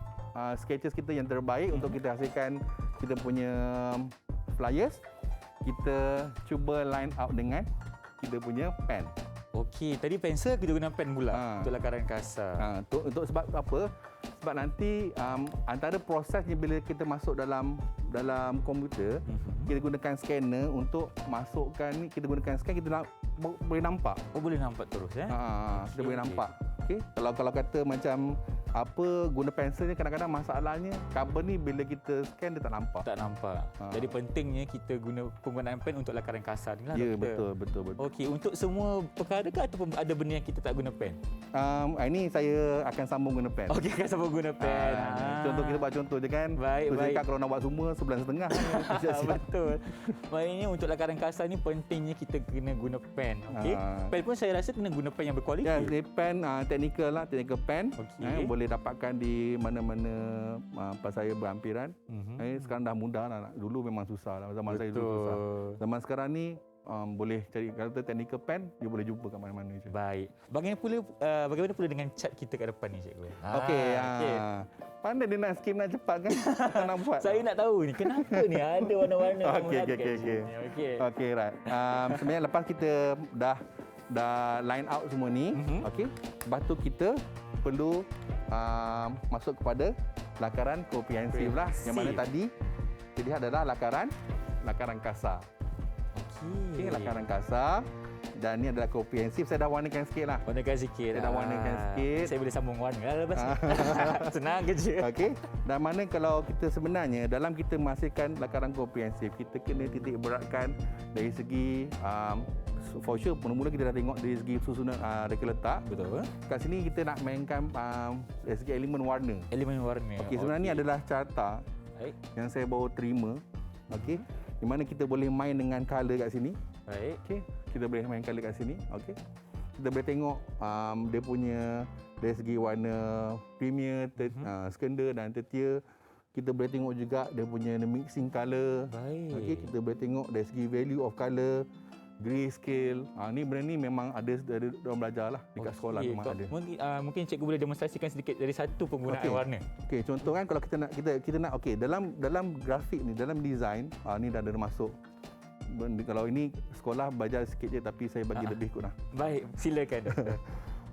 A: sketches kita yang terbaik untuk kita hasilkan kita punya flyers, kita cuba line out dengan kita punya pen.
B: Okey, tadi pensel kita guna pen pula untuk lakaran kasar.
A: Untuk sebab apa? Sebab nanti antara prosesnya bila kita masuk dalam komputer, kita gunakan scanner untuk masukkan ni, kita gunakan scan, kita boleh nampak.
B: Boleh nampak terus
A: kita boleh nampak. Okey. Kalau kata macam guna pensel ni kadang-kadang masalahnya kabel ni bila kita scan dia tak nampak.
B: Tak nampak. Jadi pentingnya kita guna penggunaan pen untuk lakaran kasar ni lah,
A: Ya,
B: doktor.
A: betul.
B: Okey, untuk semua perkara ke ataupun ada benda yang kita tak guna pen?
A: Ini saya akan sambung guna pen.
B: Okey, kan sama guna pen.
A: Contoh kita buat contoh je kan.
B: Baik,
A: Terus
B: baik.
A: cakap kalau nak buat semua 11.5.
B: Betul. Maknanya untuk lakaran kasar ni pentingnya kita kena guna pen. Okey. Pen pun saya rasa kena guna pen yang berkualiti.
A: Ya, dia pen technical lah, technical pen.
B: Okey.
A: Boleh dapatkan di mana-mana pasaraya berhampiran. Sekarang dah mudah lah. Dulu memang susah lah. Zaman saya dulu susah. Zaman sekarang ni boleh cari kata technical pen, dia boleh jumpa kat mana-mana je.
B: Baik. Bagaimana pula dengan cat kita kat depan ni, cikgu?
A: Okey. Pandai dia nak skim nak cepat kan? Tak nak buat.
B: Saya nak tahu ni kenapa ni ada warna-warna.
A: Okey, right. Sebenarnya lepas kita dah line out semua ni, okey. Lepas tu kita perlu masuk kepada lakaran komprehensif lah. Yang mana tadi kita lihat adalah lakaran kasar. Okey, lakaran kasar. Dan ni adalah komprehensif. Saya dah warnakan sikit lah.
B: Warnakan sikit.
A: Saya dah warnakan sikit.
B: Saya boleh sambung warna lah lepas ni. Senang kerja.
A: Okey. Dan mana kalau kita sebenarnya dalam kita menghasilkan lakaran komprehensif, kita kena titik beratkan dari segi for sure mula-mula kita dah tengok dari segi susunan reka letak.
B: Betul.
A: Kat sini kita nak mainkan dari segi elemen warna.
B: Elemen warna.
A: Okey, sebenarnya ni adalah carta
B: Baik.
A: yang saya baru terima. Okey. Di mana kita boleh main dengan color kat sini.
B: Baik.
A: Okey. Kita boleh main color kat sini. Okey. Kita boleh tengok dia punya dari segi warna premier, skender dan tertier. Kita boleh tengok juga dia punya mixing color.
B: Baik.
A: Okey, kita boleh tengok dari segi value of color, grayscale. Ni benda ni memang ada orang belajar lah dekat sekolah memang ada.
B: Mungkin cikgu boleh demonstrasikan sedikit dari satu penggunaan warna.
A: Okey, contoh kan kalau kita nak okey dalam grafik ni, dalam design, ni dah ada masuk. Kalau ini sekolah belajar sikit je tapi saya bagi lebih kot lah.
B: Baik, silakan.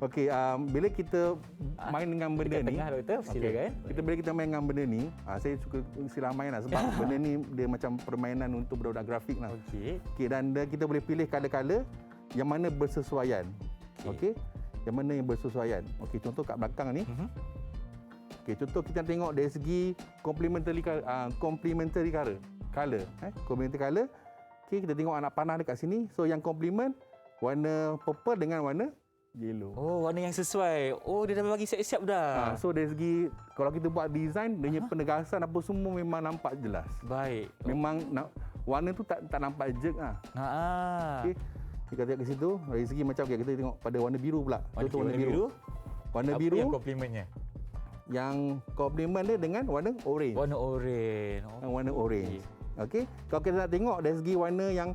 A: Okey, bila kita main dengan benda ni,
B: tengah, doktor, silakan.
A: Bila kita main dengan benda ni, saya suka istilah main lah sebab benda ni dia macam permainan untuk budak-budak grafik lah.
B: Okey.
A: Dan kita boleh pilih color-color yang mana bersesuaian. Okey. Yang mana yang bersesuaian. Okey, contoh kat belakang ni. Okey, contoh kita tengok dari segi complementary color. Complementary color. Okey, kita tengok anak panah dekat sini. So yang complement warna purple dengan warna yellow.
B: Oh, warna yang sesuai. Oh, dia dah bagi siap-siap dah.
A: So dari segi kalau kita buat design, dia punya penegasan apa semua memang nampak jelas.
B: Baik.
A: Memang warna tu tak nampak jerk lah. Okey. Kita tengok ke situ, dari segi macam kita tengok pada warna biru pula. Contoh warna biru. Warna biru.
B: Apa yang komplimentnya?
A: Yang komplement dia dengan warna orange.
B: Warna orange.
A: Warna orange. Okey. Kalau kita nak tengok dari segi warna yang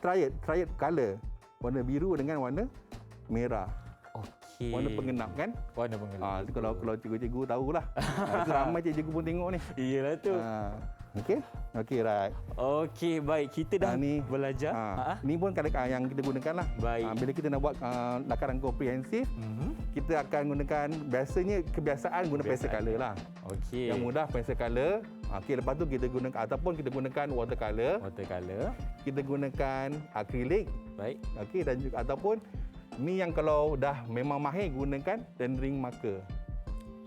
A: triad color. Warna biru dengan warna merah.
B: Okey.
A: Warna pengenap kan?
B: Warna pengenap.
A: Itu kalau cikgu-cikgu tahulah. Itu ramai cikgu pun tengok ni.
B: Iyalah tu.
A: Okey. Okey, right.
B: Okey, baik. Kita dah belajar.
A: Ni pun kadang-kadang yang kita gunakan lah.
B: Baik.
A: Bila kita nak buat lakaran komprehensif, kita akan gunakan biasanya kebiasaan guna pensel color lah.
B: Okey.
A: Yang mudah pensel color. Okey, lepas tu kita gunakan ataupun kita gunakan watercolor. Kita gunakan akrilik.
B: Baik.
A: Okey, dan juga ataupun ni yang kalau dah memang mahir gunakan rendering marker.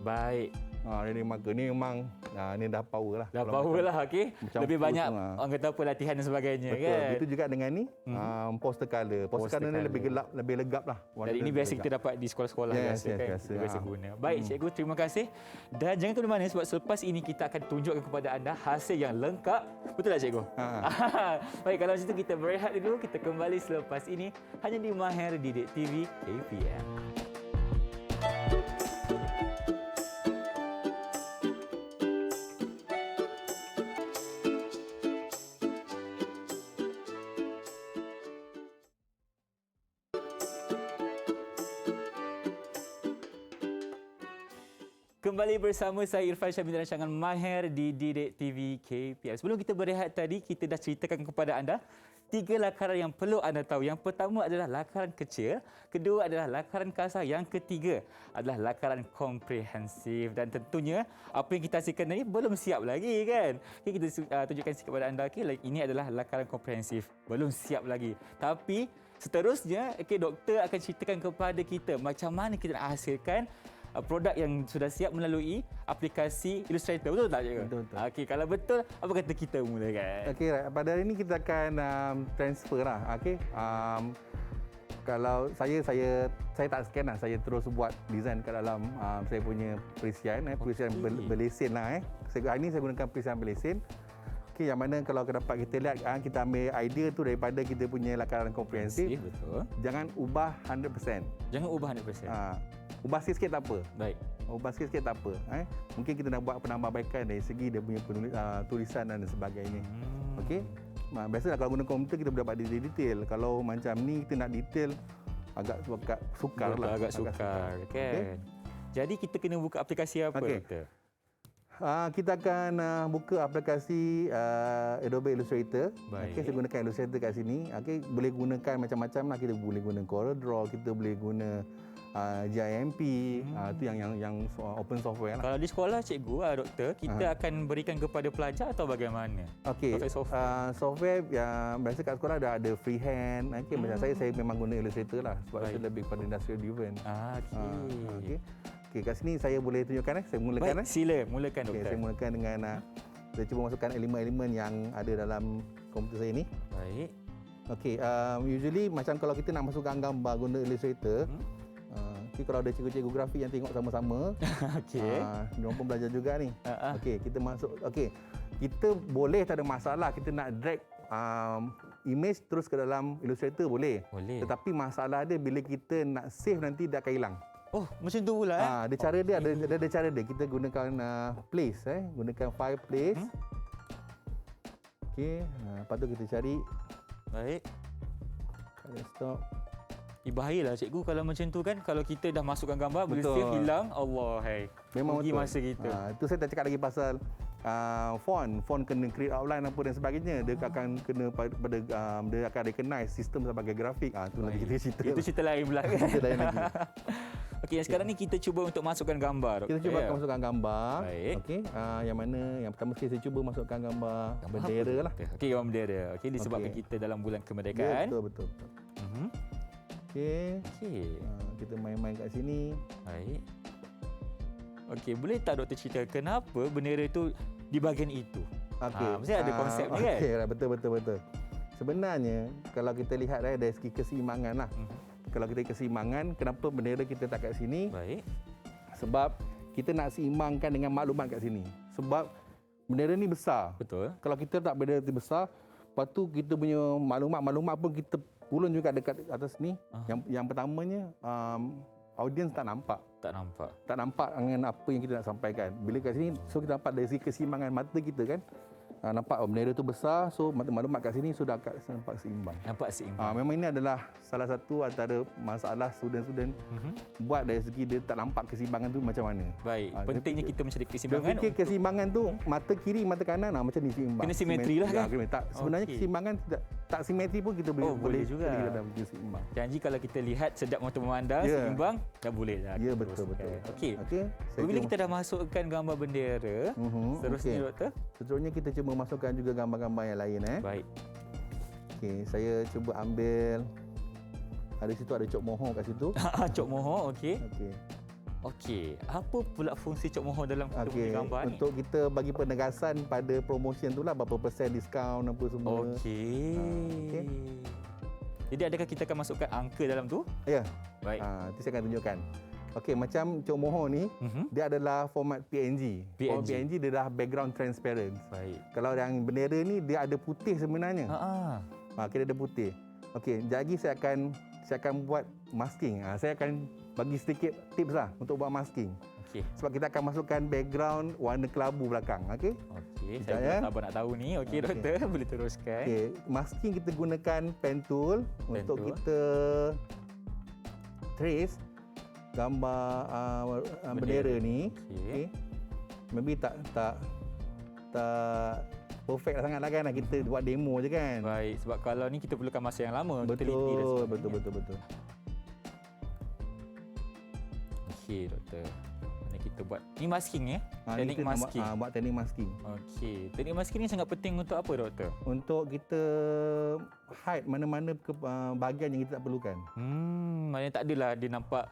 B: Baik.
A: Rendering marker ni memang ni dah power lah.
B: Dah power lah, okey. Lebih banyak orang kata apa latihan dan sebagainya.
A: Betul.
B: Kan.
A: Itu juga dengan ni poster color. Poster color ni lebih gelap, lebih legap lah.
B: Dan ini biasa kita dapat di sekolah-sekolah biasa kan. Kita biasa guna. Baik, cikgu, terima kasih. Dan jangan ke mana sebab selepas ini kita akan tunjukkan kepada anda hasil yang lengkap. Betul tak, cikgu? Baik, kalau macam itu kita berehat dulu. Kita kembali selepas ini hanya di Mahir Didik TV KPM. Kembali bersama saya Irfan Syamil dan rancangan Mahir di Didik TV KPM. Sebelum kita berehat tadi, kita dah ceritakan kepada anda 3 lakaran yang perlu anda tahu. Yang pertama adalah lakaran kecil, kedua adalah lakaran kasar, yang ketiga adalah lakaran komprehensif. Dan tentunya apa yang kita hasilkan tadi belum siap lagi kan. Okay, kita tunjukkan sikit kepada anda. Okay, ini adalah lakaran komprehensif. Belum siap lagi. Tapi seterusnya, doktor akan ceritakan kepada kita macam mana kita nak hasilkan produk yang sudah siap melalui aplikasi Illustrator. Betul tak, cikgu?
A: Betul.
B: Okey, kalau betul, apa kata kita mulakan?
A: Okey, right. Pada hari ini kita akan transfer lah. Okey. Kalau saya tak scan lah, saya terus buat design kat dalam saya punya perisian perisian berlesen lah. Hari ini saya gunakan perisian berlesen. Okey, yang mana kalau dapat kita lihat kita ambil idea tu daripada kita punya lakaran komprehensif.
B: Betul.
A: Jangan ubah 100%.
B: Jangan ubah 100%.
A: Ubah sikit tak apa.
B: Baik.
A: Ubah sikit tak apa. Mungkin kita nak buat penambahbaikan dari segi dia punya tulisan dan sebagainya. Okey. Biasalah kalau guna komputer kita boleh dapat detail. Kalau macam ni kita nak detail agak sukar lah.
B: Agak sukar kan. Okay. Jadi kita kena buka aplikasi apa, Doktor?
A: Kita akan buka aplikasi Adobe Illustrator.
B: Baik.
A: Saya gunakan Illustrator kat sini. Boleh gunakan macam-macam lah. Kita boleh guna CorelDRAW, kita boleh guna GIMP. Itu yang open software lah.
B: Kalau di sekolah, cikgu, doktor, kita akan berikan kepada pelajar atau bagaimana?
A: Okey. Software yang biasa kat sekolah dah ada freehand. Macam saya memang guna Illustrator lah sebab saya lebih kepada industrial driven. Okey. Okey, kat sini saya boleh tunjukkan saya mulakan.
B: Baik, sila mulakan, doktor.
A: Saya mulakan dengan saya cuba masukkan elemen-elemen yang ada dalam komputer saya ni.
B: Baik.
A: Okey, usually macam kalau kita nak masukkan gambar guna Illustrator, kalau ada cikgu-cikgu grafik yang tengok sama-sama, diorang pun belajar juga ni. Okey, kita masuk. Okey, kita boleh, tak ada masalah kita nak drag image terus ke dalam Illustrator boleh. Tetapi masalah dia bila kita nak save nanti dia akan hilang.
B: Oh, macam tu pula
A: Ada cara dia, ada cara dia. Kita gunakan place, gunakan file place. Okey, lepas tu kita cari.
B: Baik.
A: Desktop.
B: Bahayalah cikgu kalau macam tu kan. Kalau kita dah masukkan gambar, boleh save hilang. Allah,
A: memang
B: rugi
A: betul.
B: masa kita.
A: Itu saya tak cakap lagi pasal font kena create outline apa dan sebagainya. Dia akan kena pada dia akan recognize sistem sebagai grafik. Itu lagi kita cerita.
B: Itu cerita lain pula kan.
A: Cerita lain lagi.
B: Okey, sekarang ni kita cuba untuk masukkan gambar.
A: Kita cuba masukkan gambar.
B: Baik.
A: Okey, yang mana yang pertama sekali saya cuba masukkan gambar bendera lah.
B: Okey, gambar bendera. Okey, disebabkan kita dalam bulan kemerdekaan.
A: Betul. Okey. Kita main-main kat sini.
B: Baik. Okey, boleh tak doktor cerita kenapa bendera itu di bahagian itu? Mesti ada konsep ni kan?
A: Okey, betul. Sebenarnya kalau kita lihat dari segi keseimbangan lah. Kalau kita keseimbangan, kenapa bendera kita tak kat sini?
B: Baik.
A: Sebab kita nak seimbangkan dengan maklumat kat sini. Sebab bendera ni besar.
B: Betul.
A: Kalau kita tak bendera tu besar, lepas tu kita punya maklumat pun kita ulun juga dekat atas ni. Yang pertamanya audiens tak nampak. Tak nampak dengan apa yang kita nak sampaikan. Bila kat sini, so kita nampak dari segi keseimbangan mata kita kan. Nampak bendera tu besar, so maklumat kat sini sudah nampak seimbang. Memang ini adalah salah satu antara masalah student-student buat dari segi dia tak nampak keseimbangan tu macam mana.
B: Baik, pentingnya kita mencari keseimbangan.
A: Dia fikir keseimbangan tu mata kiri, mata kanan macam ni seimbang.
B: Kena simetri lah kan?
A: Sebenarnya keseimbangan tak simetri pun kita boleh
B: juga.
A: Dalam seimbang.
B: Janji kalau kita lihat sedap mata memandang, seimbang, dah boleh dah.
A: Ya, betul.
B: Okey. Bila kita dah masukkan gambar bendera, seterusnya doktor?
A: Seterusnya kita cuba masukkan juga gambar-gambar yang lain.
B: Baik.
A: Okey, saya cuba ambil. Ada situ ada cok mohon kat situ.
B: Cok mohon, okey. Apa pula fungsi cok mohon dalam kita punya gambar ni?
A: Untuk kita bagi penegasan pada promotion tu lah, berapa persen diskaun apa semua.
B: Okey. Jadi adakah kita akan masukkan angka dalam tu?
A: Ya.
B: Baik.
A: Nanti saya akan tunjukkan. Okey, macam cok mohon ni, dia adalah format PNG. Format PNG dia dah background transparent.
B: Baik.
A: Kalau yang bendera ni dia ada putih sebenarnya. Kita ada putih. Okey, jadi saya akan buat masking. Saya akan bagi sedikit tips lah untuk buat masking.
B: Okey.
A: Sebab kita akan masukkan background warna kelabu belakang. Okey.
B: Saya tak nak tahu ni. Okey, doktor, boleh teruskan.
A: Okey, masking kita gunakan pen tool untuk kita trace gambar bendera ni. Okey. Maybe tak perfect sangat lah kan. Kita buat demo je kan.
B: Baik, sebab kalau ni kita perlukan masa yang lama.
A: Betul.
B: Okey, doktor. Mana kita buat? Ni masking ya? Teknik masking.
A: Buat teknik masking.
B: Okey. Teknik masking ni sangat penting untuk apa, doktor?
A: Untuk kita hide mana-mana bahagian yang kita tak perlukan.
B: Maknanya tak adalah dia nampak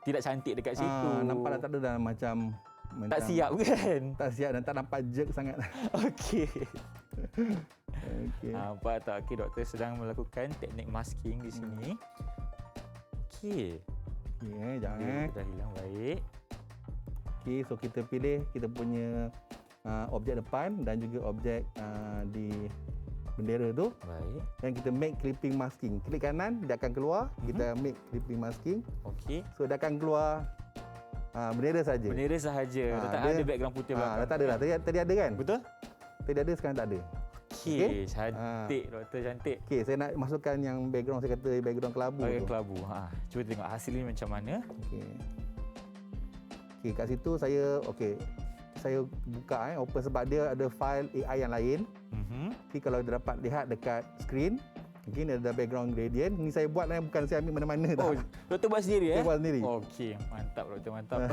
B: tidak cantik dekat situ.
A: Nampak tak ada dah macam
B: tak siap kan?
A: Tak siap dan tak nampak jerk sangat.
B: Okey.
A: Okey.
B: Nampak tak? Okey, doktor sedang melakukan teknik masking di sini. Okey.
A: Okey, jangan
B: Dia dah hilang baik.
A: Okey, so kita pilih kita punya objek depan dan juga objek di bendera tu.
B: Baik.
A: Dan kita make clipping masking. Klik kanan, dia akan keluar. Kita make clipping masking.
B: Okey.
A: So, dia akan keluar bendera saja.
B: Bendera sahaja. Dah tak ada background putih belakang.
A: Dah tak ada dah. Tadi ada kan?
B: Betul?
A: Tadi ada, sekarang tak ada.
B: Okey,
A: Okey.
B: cantik doktor, cantik.
A: Okey, saya nak masukkan yang background, saya kata background kelabu
B: Bagai
A: tu.
B: kelabu. Cuba tengok hasilnya macam mana.
A: Okey. Okey, kat situ saya buka open sebab dia ada file AI yang lain. Jadi kalau anda dapat lihat dekat skrin, mungkin ada background gradient. Ni saya buat bukan saya ambil mana-mana
B: Oh, doktor buat sendiri
A: Saya buat sendiri.
B: Okey, mantap doktor, mantap.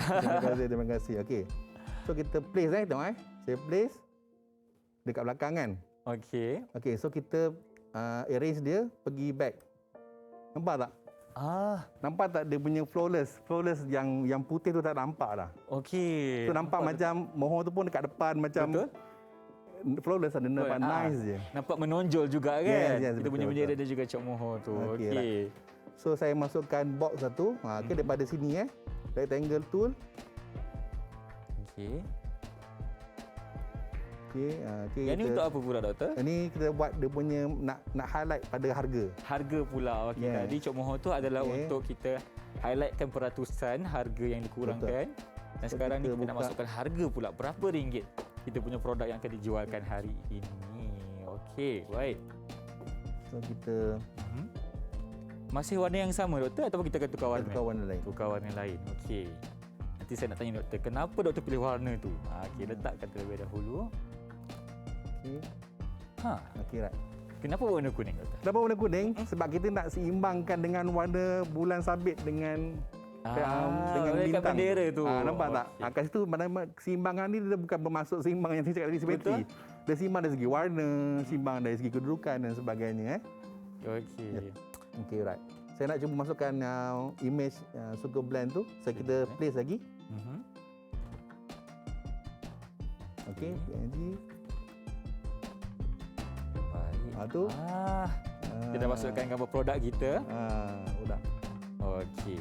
A: Terima kasih. Okey. So kita place tengok Saya place dekat belakang kan.
B: Okey.
A: Okey, so kita erase dia pergi back. Nampak tak? Nampak tak dia punya flawless yang putih tu tak nampak dah.
B: Okey.
A: So nampak macam moho tu pun dekat depan macam
B: betul?
A: Flawless ada nampak nice je.
B: Nampak menonjol juga kan?
A: Yes,
B: Kita
A: betul,
B: punya bendera
A: betul.
B: dia juga cok moho tu.
A: Okey,
B: Okey.
A: So saya masukkan box satu. Okey, daripada sini rectangle tool.
B: Okey.
A: Okey.
B: Yang ni untuk apa pula doktor?
A: Ini kita buat dia punya nak highlight pada harga.
B: Harga pula. Okey.
A: Yes.
B: Tadi cok moho tu adalah untuk kita highlightkan peratusan harga yang dikurangkan. Dan
A: So,
B: sekarang ni
A: kita
B: kita nak
A: buka.
B: masukkan harga pula. Berapa ringgit kita punya produk yang akan dijualkan hari ini. Okey, baik.
A: So kita
B: Masih warna yang sama doktor ataupun kita akan tukar warna?
A: tukar warna lain.
B: Tukar warna lain. Okey. Nanti saya nak tanya doktor, kenapa doktor pilih warna tu? Okey, letakkan terlebih dahulu.
A: Okey. Okey, right.
B: Kenapa warna kuning doktor?
A: Kenapa warna kuning? Sebab kita nak seimbangkan dengan warna bulan sabit dengan dengan
B: dekat
A: bintang.
B: bendera tu.
A: Nampak tak?
B: Okey.
A: Kat situ keseimbangan ni dia bukan bermaksud seimbang yang saya cakap tadi simetri. Dia seimbang dari segi warna, seimbang dari segi kedudukan dan sebagainya.
B: Okey.
A: Yep. Okey, right. Saya nak cuba masukkan image sugar blend tu. Kita place lagi. Okey, PNG.
B: Baik.
A: Tu.
B: Kita dah masukkan gambar produk kita.
A: Sudah.
B: Okey.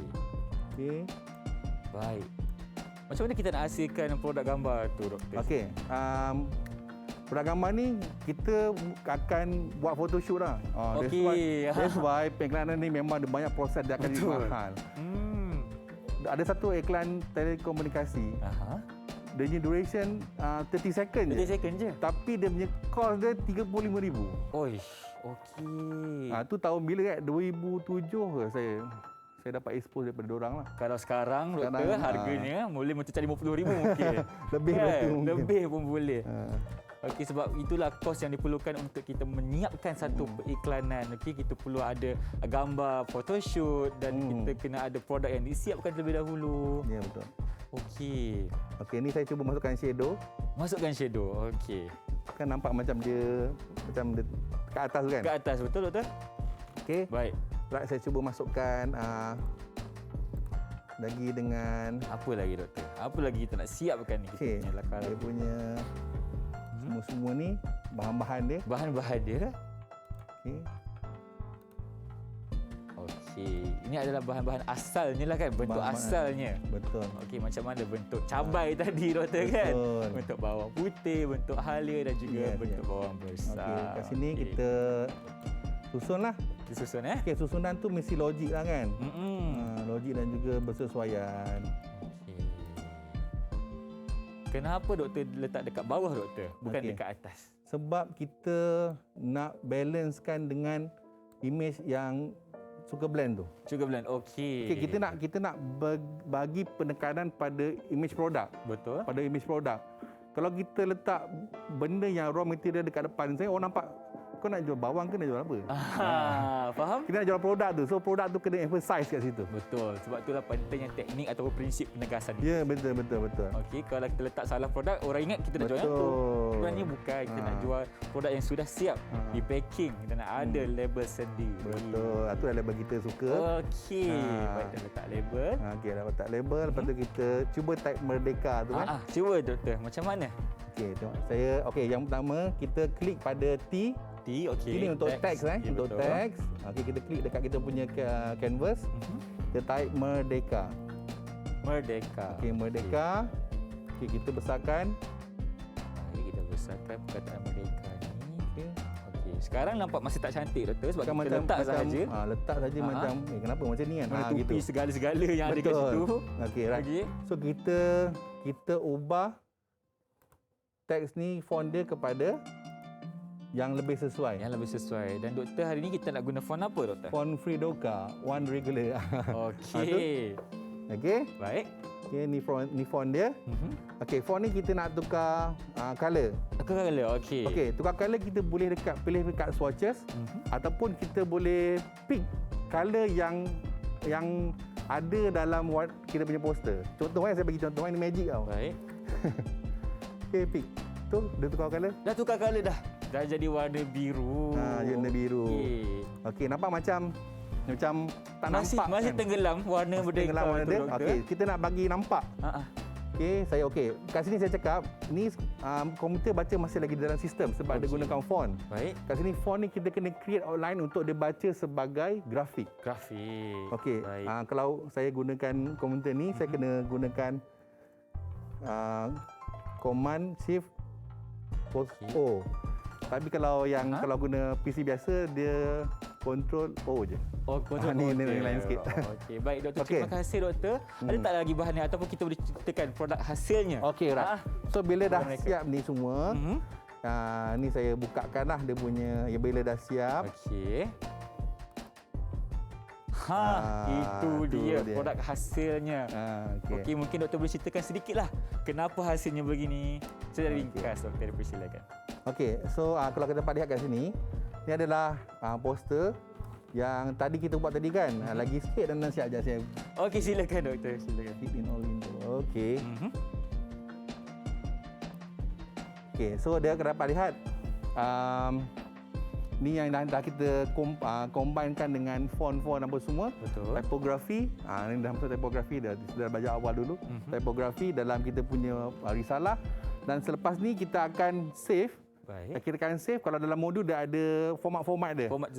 A: Okey.
B: Baik. Macam mana kita nak hasilkan produk gambar tu doktor?
A: Okey. Produk gambar ni kita akan buat photoshoot lah.
B: Okey.
A: That's why pengiklanan ni memang ada banyak proses dia akan jadi mahal. Ada satu iklan telekomunikasi. Dia punya duration 30 second je.
B: 30 second je.
A: Tapi dia punya cost dia RM35,000.
B: Oish. Okey.
A: Tu tahun bila kan? 2007 ke saya dapat expose daripada diorang lah.
B: Kalau sekarang doktor harganya boleh mencecah RM50,000 mungkin.
A: Lebih
B: kan?
A: mungkin.
B: Lebih pun boleh. Okey, sebab itulah kos yang diperlukan untuk kita menyiapkan satu periklanan. Okey, kita perlu ada gambar photoshoot dan kita kena ada produk yang disiapkan terlebih dahulu.
A: Ya, betul.
B: Okey.
A: Okey, ni saya cuba masukkan shadow.
B: Masukkan shadow. Okey.
A: Kan nampak macam dia kat atas tu kan?
B: Ke atas betul doktor?
A: Okey.
B: Baik.
A: Right, saya cuba masukkan lagi dengan
B: Apa lagi doktor? Apa lagi kita nak siapkan ni kita punya lakaran?
A: dia punya semua ni bahan-bahan dia.
B: Bahan-bahan dia.
A: Okey.
B: Okey. Ini adalah bahan-bahan asalnya lah kan? Bentuk
A: Bahan-bahan.
B: asalnya.
A: Betul.
B: Okey, macam mana bentuk cabai tadi doktor kan?
A: Betul.
B: Bentuk bawang putih, bentuk halia dan juga bentuk bawang besar.
A: Okey, kat sini kita susun lah.
B: disusun
A: Okey, susunan tu mesti logik lah kan? Logik dan juga bersesuaian.
B: Okey. Kenapa doktor letak dekat bawah doktor? Bukan
A: Okey.
B: dekat atas.
A: Sebab kita nak balancekan dengan image yang sugar blend tu.
B: Sugar blend. Okey.
A: Okey, kita nak bagi penekanan pada image produk.
B: Betul.
A: Pada image produk. Kalau kita letak benda yang raw material dekat depan saya, orang nampak kau nak jual bawang ke nak jual apa?
B: Faham?
A: Kita nak jual produk tu. So produk tu kena emphasize kat situ.
B: Betul. Sebab itulah pentingnya teknik ataupun prinsip penegasan.
A: Ya, betul.
B: Okey, kalau kita letak salah produk, orang ingat kita nak jual yang tu. Sebenarnya bukan. Kita nak jual produk yang sudah siap di packing dan ada label sendiri.
A: Betul. Itu dah label kita suka.
B: Okey, baik, dah letak label.
A: Okey, dah letak label. Lepas tu kita cuba type Merdeka tu kan.
B: Cuba doktor, macam mana?
A: Okey, tengok. Yang pertama kita klik pada T.
B: Okey.
A: Ini untuk teks
B: Ya,
A: untuk
B: betul.
A: teks. Okey, kita klik dekat kita punya canvas. Kita type Merdeka.
B: Merdeka.
A: Okey, Merdeka. Okey, kita besarkan.
B: Okey, kita besarkan perkataan merdeka ni.
A: Okey.
B: Okey, sekarang nampak masih tak cantik doktor sebab kita letak sahaja.
A: Letak saja macam kenapa macam ni kan?
B: Menutupi
A: Gitu.
B: segala-segala yang ada kat situ.
A: Okey, right.
B: Okey.
A: So kita ubah teks ni font dia kepada yang lebih sesuai.
B: Yang lebih sesuai. Dan doktor, hari ni kita nak guna font apa doktor?
A: Font Fridoka, one regular.
B: Okey.
A: Okey.
B: Baik.
A: Okey, ni font dia. Okey, font ni kita nak tukar color.
B: Tukar color. Okey.
A: Okey, tukar color kita boleh pilih dekat swatches ataupun kita boleh pick color yang ada dalam kita punya poster. Contoh saya bagi contoh ini magic tau.
B: Baik.
A: Okey, pick. Tu dia tukar color.
B: Dah tukar color dah. Dah jadi warna biru.
A: Warna biru. Okey, nampak macam tak nampak.
B: Masih tenggelam warna merdeka.
A: Tenggelam warna dia. Okey, kita nak bagi nampak. Okey. Kat sini saya cakap, ni komputer baca masih lagi dalam sistem sebab dia gunakan font.
B: Baik.
A: Kat sini font ni kita kena create outline untuk dia baca sebagai grafik. Okey. Kalau saya gunakan komputer ni, saya kena gunakan command shift O. Tapi kalau guna PC biasa dia control O je.
B: Control
A: ni
B: O.
A: lain sikit.
B: Okey, baik doktor. Terima kasih doktor. Ada tak lagi bahan ni ataupun kita boleh ceritakan produk hasilnya?
A: Okey, right. So bila dah siap ni semua, ni saya bukakanlah dia punya bila dah siap.
B: Okey. Itu dia produk hasilnya. Okey, mungkin doktor boleh ceritakan sedikitlah kenapa hasilnya begini. Secara ringkas doktor, persilakan.
A: Okey, so kalau kita dapat lihat kat sini, ni adalah poster yang tadi kita buat tadi kan. Lagi sikit dan siap je saya.
B: Okey, silakan doktor, silakan.
A: Fit in all window. Okey. Okey, so dia dapat lihat ni yang dah kita combinekan dengan font-font apa semua.
B: Betul.
A: Typografi, ni dah masuk typografi dah belajar awal dulu. Typografi dalam kita punya risalah, dan selepas ni kita akan save.
B: Baik.
A: Kita akan save kalau dalam modul dah ada format-format dia.
B: Format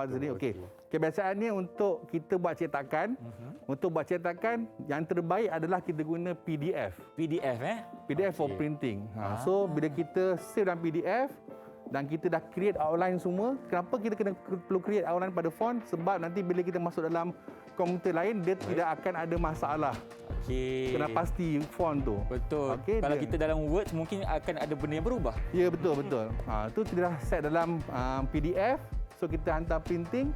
A: sendiri. Okey. Kebiasaannya untuk kita buat cetakan, untuk buat cetakan yang terbaik adalah kita guna PDF. PDF for printing. So bila kita save dalam PDF dan kita dah create outline semua, kenapa kita perlu create outline pada font? Sebab nanti bila kita masuk dalam komputer lain, dia tidak akan ada masalah.
B: Okey.
A: Kena pasti font tu.
B: Betul. Okay, kalau kita dalam Word mungkin akan ada benda yang berubah.
A: Ya, betul. Tu kita dah set dalam PDF. So kita hantar printing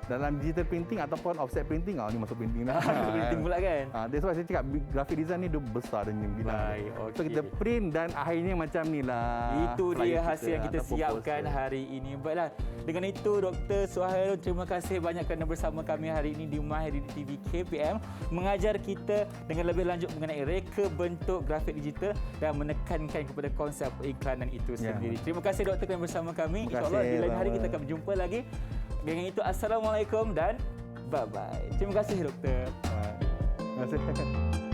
A: dalam digital printing ataupun offset printing. Ni masuk printing dah.
B: Printing pula kan.
A: That's why saya cakap graphic design ni dia besar dan
B: Baik,
A: So kita print dan akhirnya macam ni lah.
B: Itu dia hasil yang kita siapkan hari ini. Baiklah. Dengan itu Dr. Suhairul, terima kasih banyak kerana bersama kami hari ini di Mahir di TV KPM, mengajar kita dengan lebih lanjut mengenai reka bentuk grafik digital dan menekankan kepada konsep iklanan itu sendiri. Terima kasih Dr. kerana bersama kami. InsyaAllah di lain hari kita akan berjumpa lagi. Dengan itu, Assalamualaikum dan bye-bye. Terima kasih Doktor.
A: Terima kasih.